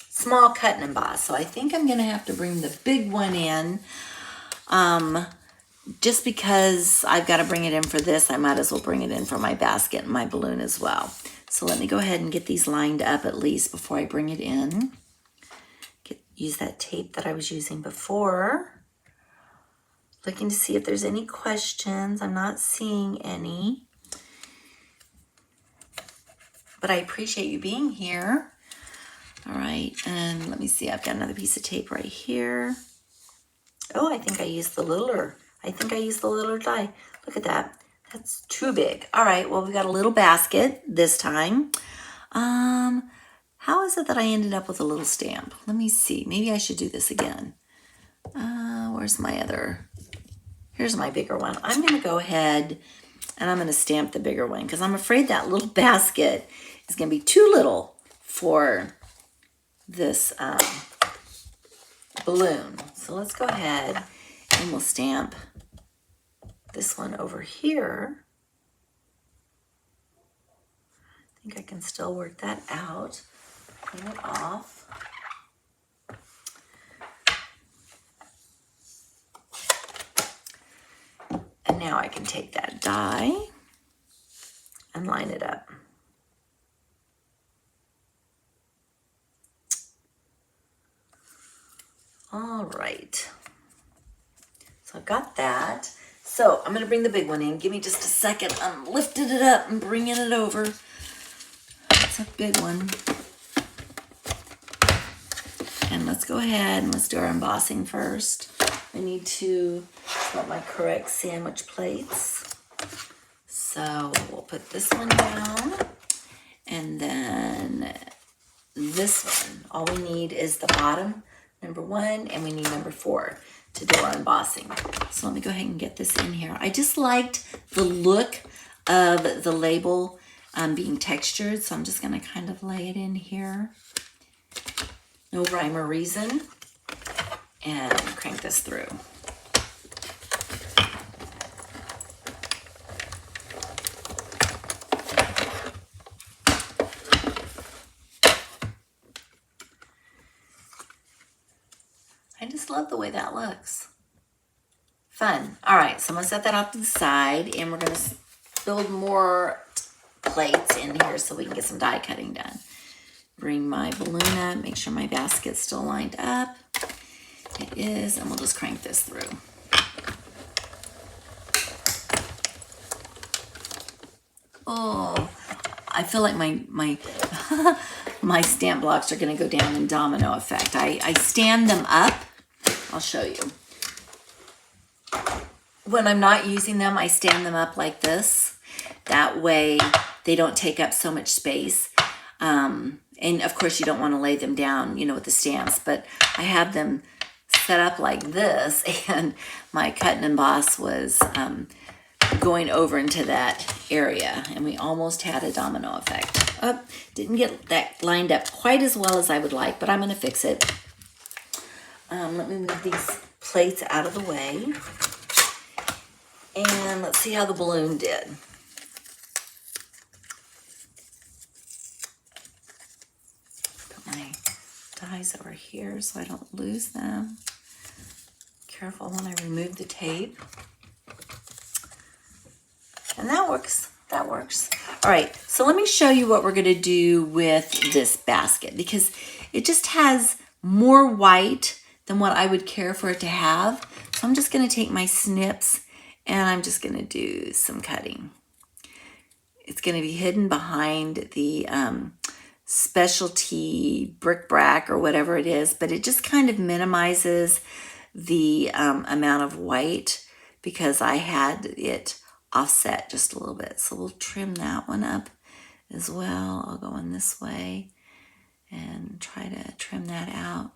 small cut and emboss. So I think I'm going to have to bring the big one in. Just because I've got to bring it in for this, I might as well bring it in for my basket and my balloon as well. So let me go ahead and get these lined up at least before I bring it in. Use that tape that I was using before. Looking to see if there's any questions. I'm not seeing any. But I appreciate you being here. All right, and let me see. I've got another piece of tape right here. Oh, I think I used the littler. I think I used the littler die. Look at that. That's too big. All right, well, we've got a little basket this time. How is it that I ended up with a little stamp? Let me see. Maybe I should do this again. Where's my other? Here's my bigger one. I'm going to go ahead And I'm going to stamp the bigger one because I'm afraid that little basket is going to be too little for this balloon. So let's go ahead and we'll stamp this one over here. I think I can still work that out. Clean it off. And now I can take that die and line it up. All right. So I've got that. So I'm going to bring the big one in. Give me just a second. I'm lifting it up and bringing it over. It's a big one. And let's go ahead and let's do our embossing first. I need to put my correct sandwich plates. So we'll put this one down. And then this one. All we need is the bottom, number 1, and we need number 4 to do our embossing. So let me go ahead and get this in here. I just liked the look of the label being textured, so I'm just going to kind of lay it in here. No rhyme or reason. And crank this through. I just love the way that looks. Fun. All right, so I'm going to set that off to the side, and we're going to build more plates in here so we can get some die cutting done. Bring my balloon up, make sure my basket's still lined up. It is, and we'll just crank this through. Oh, I feel like my my stamp blocks are going to go down in domino effect. I stand them up. I'll show you. When I'm not using them, I stand them up like this. That way they don't take up so much space. And of course you don't want to lay them down, you know, with the stamps, but I have them set up like this, and my cut and emboss was going over into that area, and we almost had a domino effect. Oh, didn't get that lined up quite as well as I would like, but I'm going to fix it. Let me move these plates out of the way, and let's see how the balloon did. Put my dies over here so I don't lose them. Careful when I remove the tape. And that works. That works. All right, so let me show you what we're going to do with this basket, because it just has more white than what I would care for it to have. So I'm just going to take my snips and I'm just going to do some cutting. It's going to be hidden behind the specialty bric-a-brac or whatever it is, but it just kind of minimizes the amount of white because I had it offset just a little bit. So we'll trim that one up as well. I'll go in this way and try to trim that out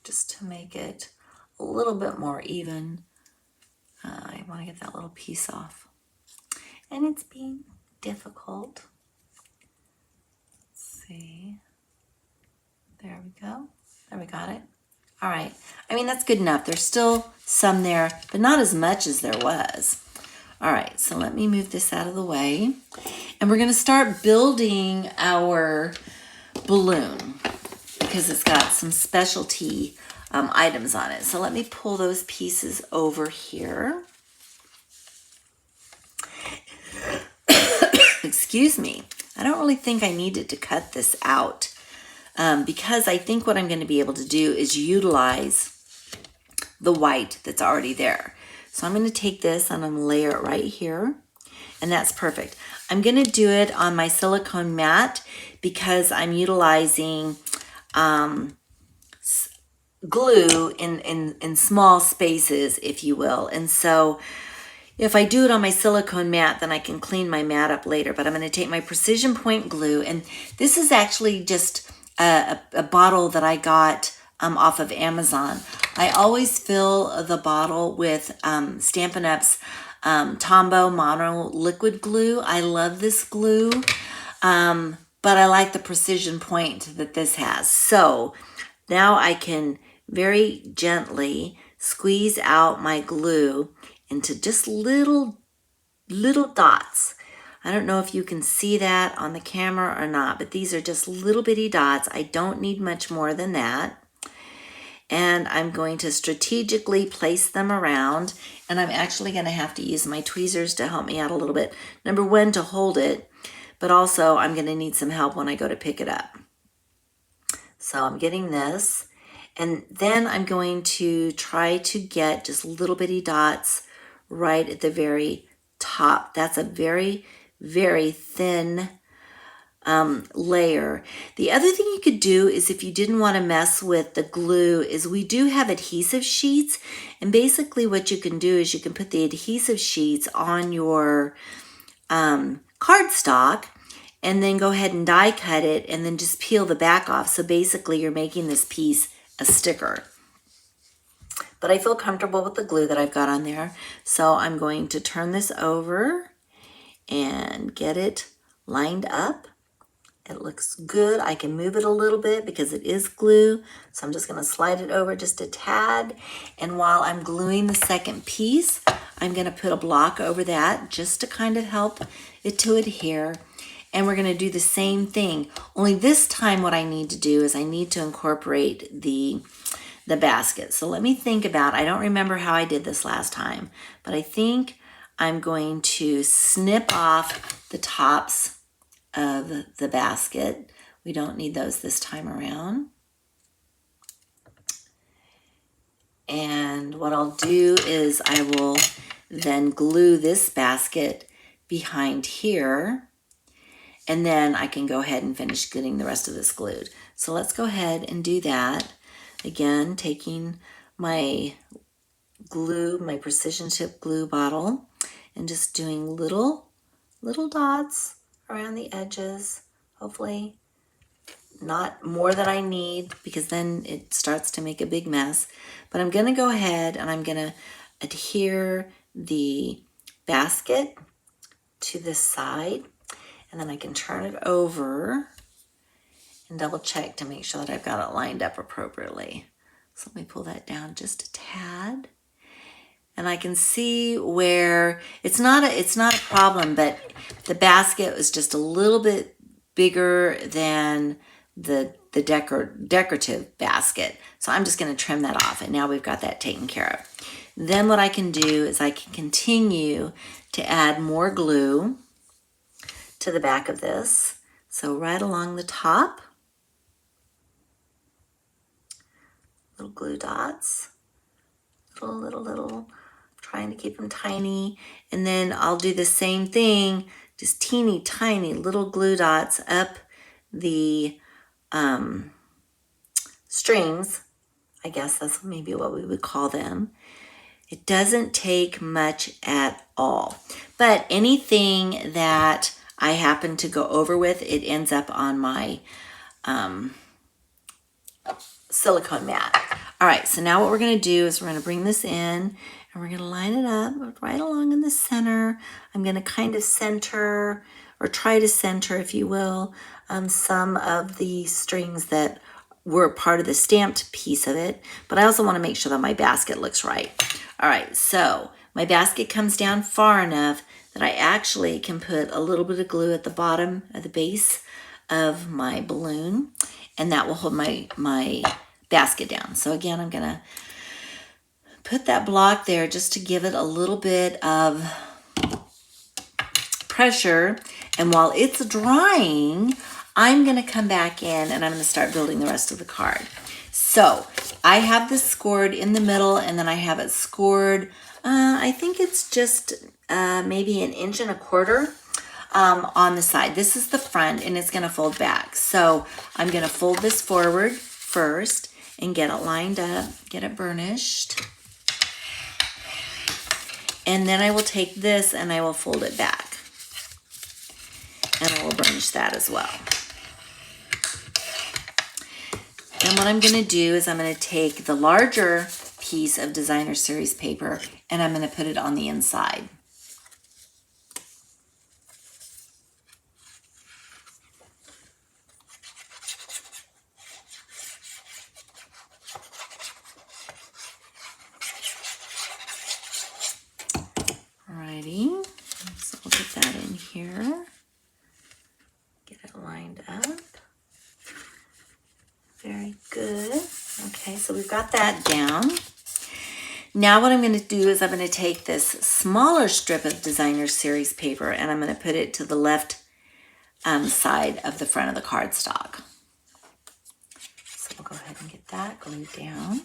just to make it a little bit more even. I want to get that little piece off. And it's being difficult. Let's see. There we go. There, we got it. All right. I mean, that's good enough. There's still some there, but not as much as there was. All right, so let me move this out of the way. And we're going to start building our balloon because it's got some specialty items on it. So let me pull those pieces over here. Excuse me. I don't really think I needed to cut this out because I think what I'm going to be able to do is utilize the white that's already there. So I'm going to take this and I'm going to layer it right here, and that's perfect. I'm going to do it on my silicone mat because I'm utilizing glue in small spaces, if you will. And so if I do it on my silicone mat, then I can clean my mat up later. But I'm going to take my precision point glue, and this is actually just a bottle that I got off of Amazon. I always fill the bottle with Stampin' Up's Tombow Mono Liquid Glue. I love this glue, but I like the precision point that this has. So now I can very gently squeeze out my glue into just little dots. I don't know if you can see that on the camera or not, but these are just little bitty dots. I don't need much more than that. And I'm going to strategically place them around, and I'm actually going to have to use my tweezers to help me out a little bit. Number one, to hold it, but also I'm going to need some help when I go to pick it up. So I'm getting this, and then I'm going to try to get just little bitty dots right at the very top. That's a very, very thin layer. The other thing you could do is, if you didn't want to mess with the glue, is we do have adhesive sheets, and basically what you can do is you can put the adhesive sheets on your cardstock and then go ahead and die cut it and then just peel the back off. So basically you're making this piece a sticker. But I feel comfortable with the glue that I've got on there. So I'm going to turn this over and get it lined up. It looks good. I can move it a little bit because it is glue. So I'm just going to slide it over just a tad. And while I'm gluing the second piece, I'm going to put a block over that just to kind of help it to adhere. And we're going to do the same thing. Only this time what I need to do is I need to incorporate the basket. So let me think about, I don't remember how I did this last time, but I think I'm going to snip off the tops of the basket. We don't need those this time around. And what I'll do is I will then glue this basket behind here, and then I can go ahead and finish getting the rest of this glued. So let's go ahead and do that. Again, taking my glue, my precision tip glue bottle, and just doing little dots around the edges. Hopefully not more than I need, because then it starts to make a big mess. But I'm gonna go ahead and I'm gonna adhere the basket to this side, and then I can turn it over and double check to make sure that I've got it lined up appropriately. So let me pull that down just a tad. And I can see where it's not a problem, but the basket was just a little bit bigger than the decorative basket. So I'm just going to trim that off, and now we've got that taken care of. Then what I can do is I can continue to add more glue to the back of this. So right along the top, little glue dots, little, trying to keep them tiny. And then I'll do the same thing, just teeny tiny little glue dots up the strings. I guess that's maybe what we would call them. It doesn't take much at all, but anything that I happen to go over with, it ends up on my silicone mat. All right, so now what we're going to do is we're going to bring this in, and we're going to line it up right along in the center. I'm going to kind of center, or try to center, if you will, some of the strings that were part of the stamped piece of it, but I also want to make sure that my basket looks right. All right, so my basket comes down far enough that I actually can put a little bit of glue at the bottom of the base of my balloon, and that will hold my basket down. So again, I'm gonna put that block there just to give it a little bit of pressure. And while it's drying, I'm gonna come back in and I'm gonna start building the rest of the card. So I have this scored in the middle, and then I have it scored, I think it's just maybe 1.25 inches on the side. This is the front, and it's gonna fold back. So I'm gonna fold this forward first and get it lined up, get it burnished. And then I will take this and I will fold it back, and I will burnish that as well. then what I'm gonna do is I'm gonna take the larger piece of designer series paper and I'm gonna put it on the inside. Alrighty, so we'll get that in here. Get it lined up. Very good. Okay, so we've got that down. Now what I'm going to do is I'm going to take this smaller strip of designer series paper and I'm going to put it to the left side of the front of the cardstock. So we'll go ahead and get that glued down.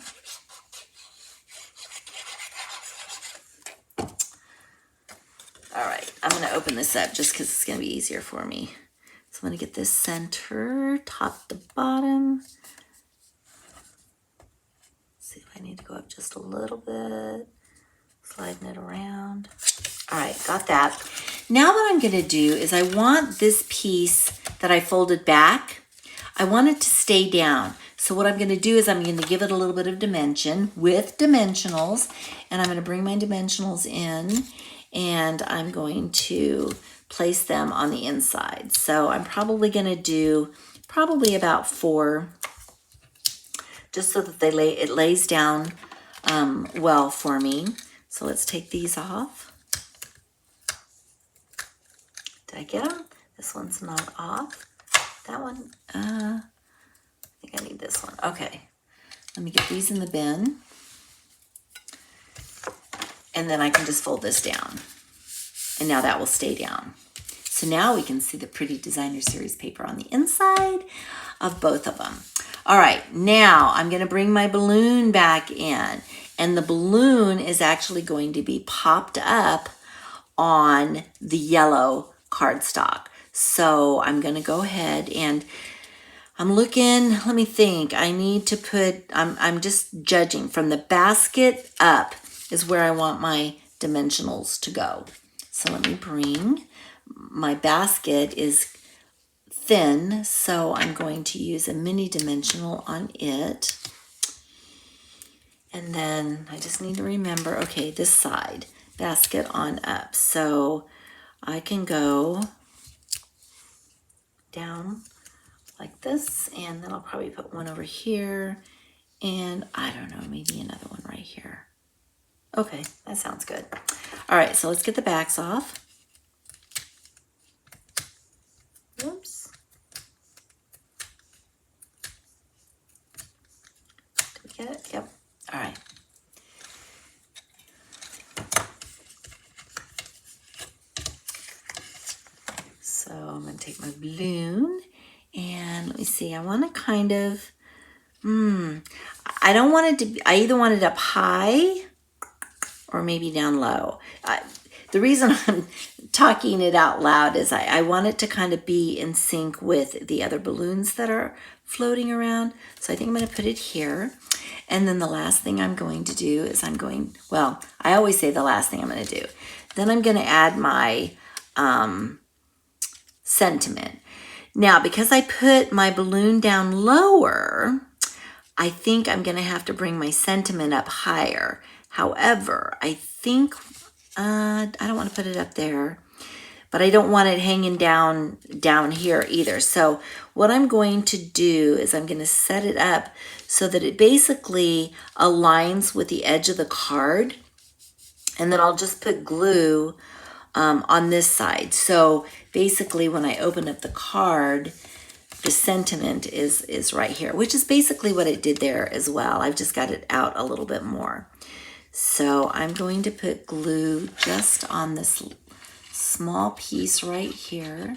All right, I'm going to open this up just because it's going to be easier for me. So I'm going to get this center, top to bottom. See if I need to go up just a little bit, sliding it around. All right, got that. Now what I'm going to do is I want this piece that I folded back, I want it to stay down. So what I'm going to do is I'm going to give it a little bit of dimension with dimensionals, and I'm going to bring my dimensionals in, and I'm going to place them on the inside. So I'm probably going to do about 4, just so that it lays down well for me. So let's take these off. Did I get them? This one's not off. That one, I think I need this one. Okay, let me get these in the bin. And then I can just fold this down. And now that will stay down. So now we can see the pretty designer series paper on the inside of both of them. All right, now I'm gonna bring my balloon back in, and the balloon is actually going to be popped up on the yellow cardstock. So I'm gonna go ahead and I'm looking, let me think, I need to put, I'm just judging from the basket up is where I want my dimensionals to go. So let me bring, my basket is thin, so I'm going to use a mini dimensional on it. And then I just need to remember, okay, this side, basket on up. So I can go down like this, and then I'll probably put one over here, and I don't know, maybe another one right here. Okay, that sounds good. All right, so let's get the backs off. Oops. Did we get it? Yep. All right. So I'm going to take my balloon, and let me see. I want to kind of, I don't want it to be, I either want it up high or maybe down low. The reason I'm talking it out loud is I want it to kind of be in sync with the other balloons that are floating around. So I think I'm going to put it here. And then the last thing I'm going to do is well, I always say the last thing I'm going to do. Then I'm going to add my sentiment. Now, because I put my balloon down lower, I think I'm going to have to bring my sentiment up higher. However, I think, I don't want to put it up there, but I don't want it hanging down here either. So what I'm going to do is I'm going to set it up so that it basically aligns with the edge of the card. And then I'll just put glue on this side. So basically when I open up the card, the sentiment is right here, which is basically what it did there as well. I've just got it out a little bit more. So I'm going to put glue just on this small piece right here.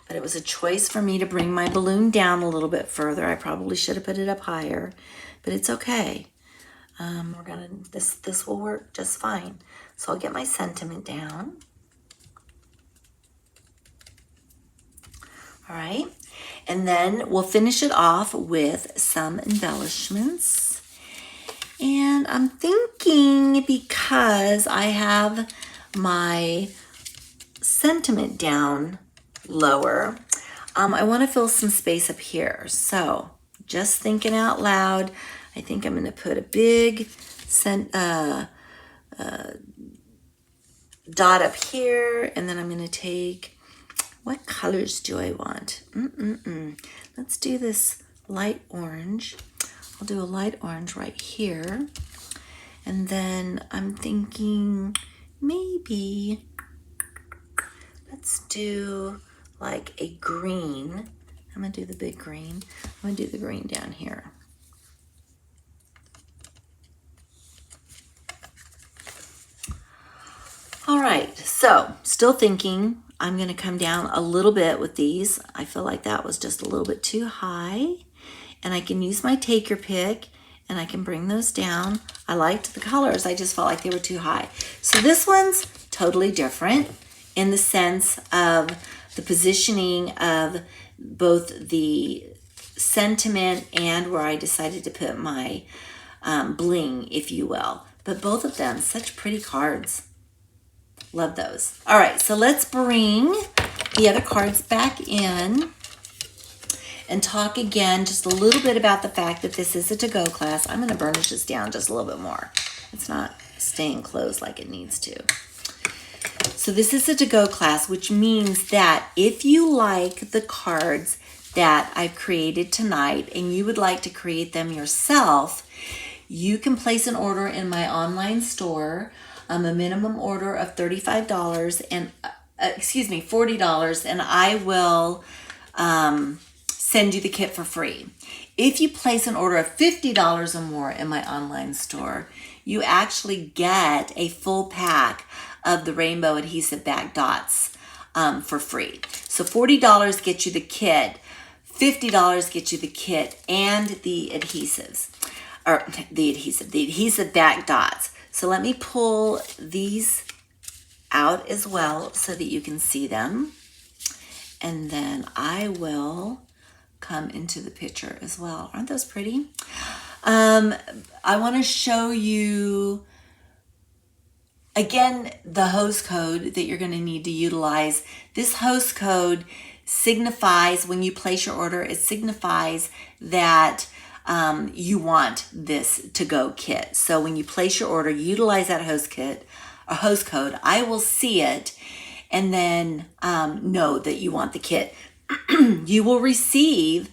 But it was a choice for me to bring my balloon down a little bit further. I probably should have put it up higher, but it's okay. This will work just fine. So I'll get my sentiment down. All right, and then we'll finish it off with some embellishments. And I'm thinking, because I have my sentiment down lower, I want to fill some space up here. So just thinking out loud, I think I'm going to put a big dot up here, and then I'm going to take, what colors do I want? Let's do this light orange. I'll do a light orange right here. And then I'm thinking maybe let's do like a green. I'm gonna do the big green. I'm gonna do the green down here. All right, so still thinking. I'm gonna come down a little bit with these. I feel like that was just a little bit too high. And I can use my take your pick and I can bring those down. I liked the colors, I just felt like they were too high. So this one's totally different in the sense of the positioning of both the sentiment and where I decided to put my bling, if you will. But both of them, such pretty cards. Love those. All right, so let's bring the other cards back in and talk again just a little bit about the fact that this is a to-go class. I'm going to burnish this down just a little bit more. It's not staying closed like it needs to. So this is a to-go class, which means that if you like the cards that I've created tonight and you would like to create them yourself, you can place an order in my online store, a minimum order of $35 and $40, and I will send you the kit for free. If you place an order of $50 or more in my online store, you actually get a full pack of the rainbow adhesive back dots for free. So $40 gets you the kit, $50 gets you the kit and the adhesives, or the adhesive back dots. So let me pull these out as well so that you can see them. And then I will come into the picture as well. Aren't those pretty? I want to show you again the host code that you're going to need to utilize. This host code signifies, when you place your order, it signifies that you want this to-go kit. So when you place your order, utilize that host code. I will see it and then know that you want the kit. You will receive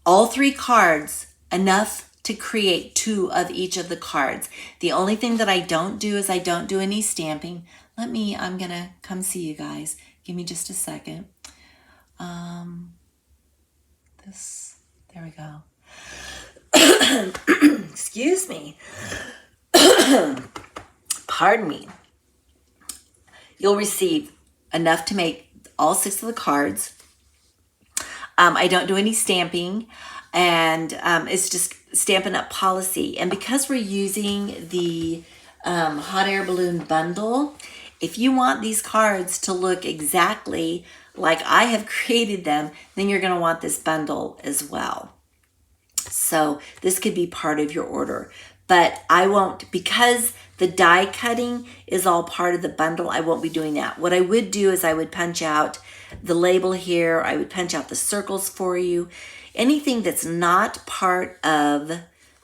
all 3 cards, enough to create 2 of each of the cards. The only thing that I don't do is I don't do any stamping. I'm gonna come see you guys. Give me just a second. There we go. Excuse me. Pardon me. You'll receive enough to make all 6 of the cards. I don't do any stamping, and it's just Stampin' Up policy. And because we're using the hot air balloon bundle, if you want these cards to look exactly like I have created them, then you're going to want this bundle as well. So this could be part of your order. But I won't, because the die cutting is all part of the bundle, I won't be doing that. What I would do is I would punch out the label here. I would punch out the circles for you. Anything that's not part of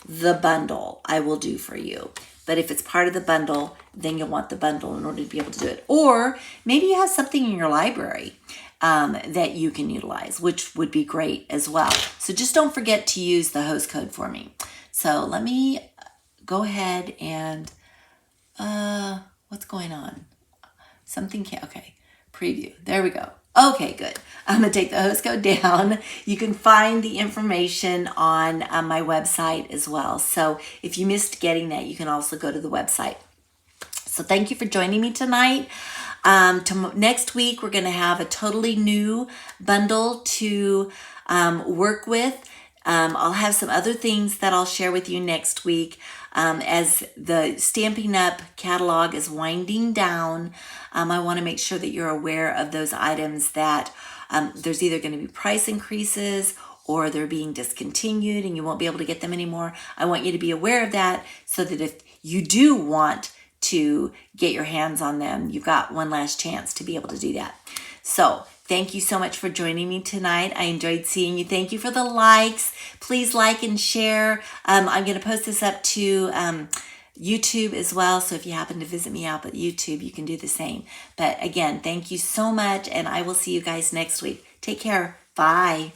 the bundle, I will do for you. But if it's part of the bundle, then you'll want the bundle in order to be able to do it. Or maybe you have something in your library that you can utilize, which would be great as well. So just don't forget to use the host code for me. So let me go ahead and, what's going on? Okay, preview, there we go. Okay, good. I'm gonna take the host code down. You can find the information on my website as well. So if you missed getting that, you can also go to the website. So thank you for joining me tonight. Next week, we're gonna have a totally new bundle to work with. I'll have some other things that I'll share with you next week as the Stampin' Up catalog is winding down. I want to make sure that you're aware of those items that there's either going to be price increases or they're being discontinued and you won't be able to get them anymore. I want you to be aware of that so that if you do want to get your hands on them, you've got one last chance to be able to do that. So thank you so much for joining me tonight. I enjoyed seeing you. Thank you for the likes. Please like and share. I'm going to post this up to YouTube as well. So if you happen to visit me out at YouTube, you can do the same. But again, thank you so much. And I will see you guys next week. Take care. Bye.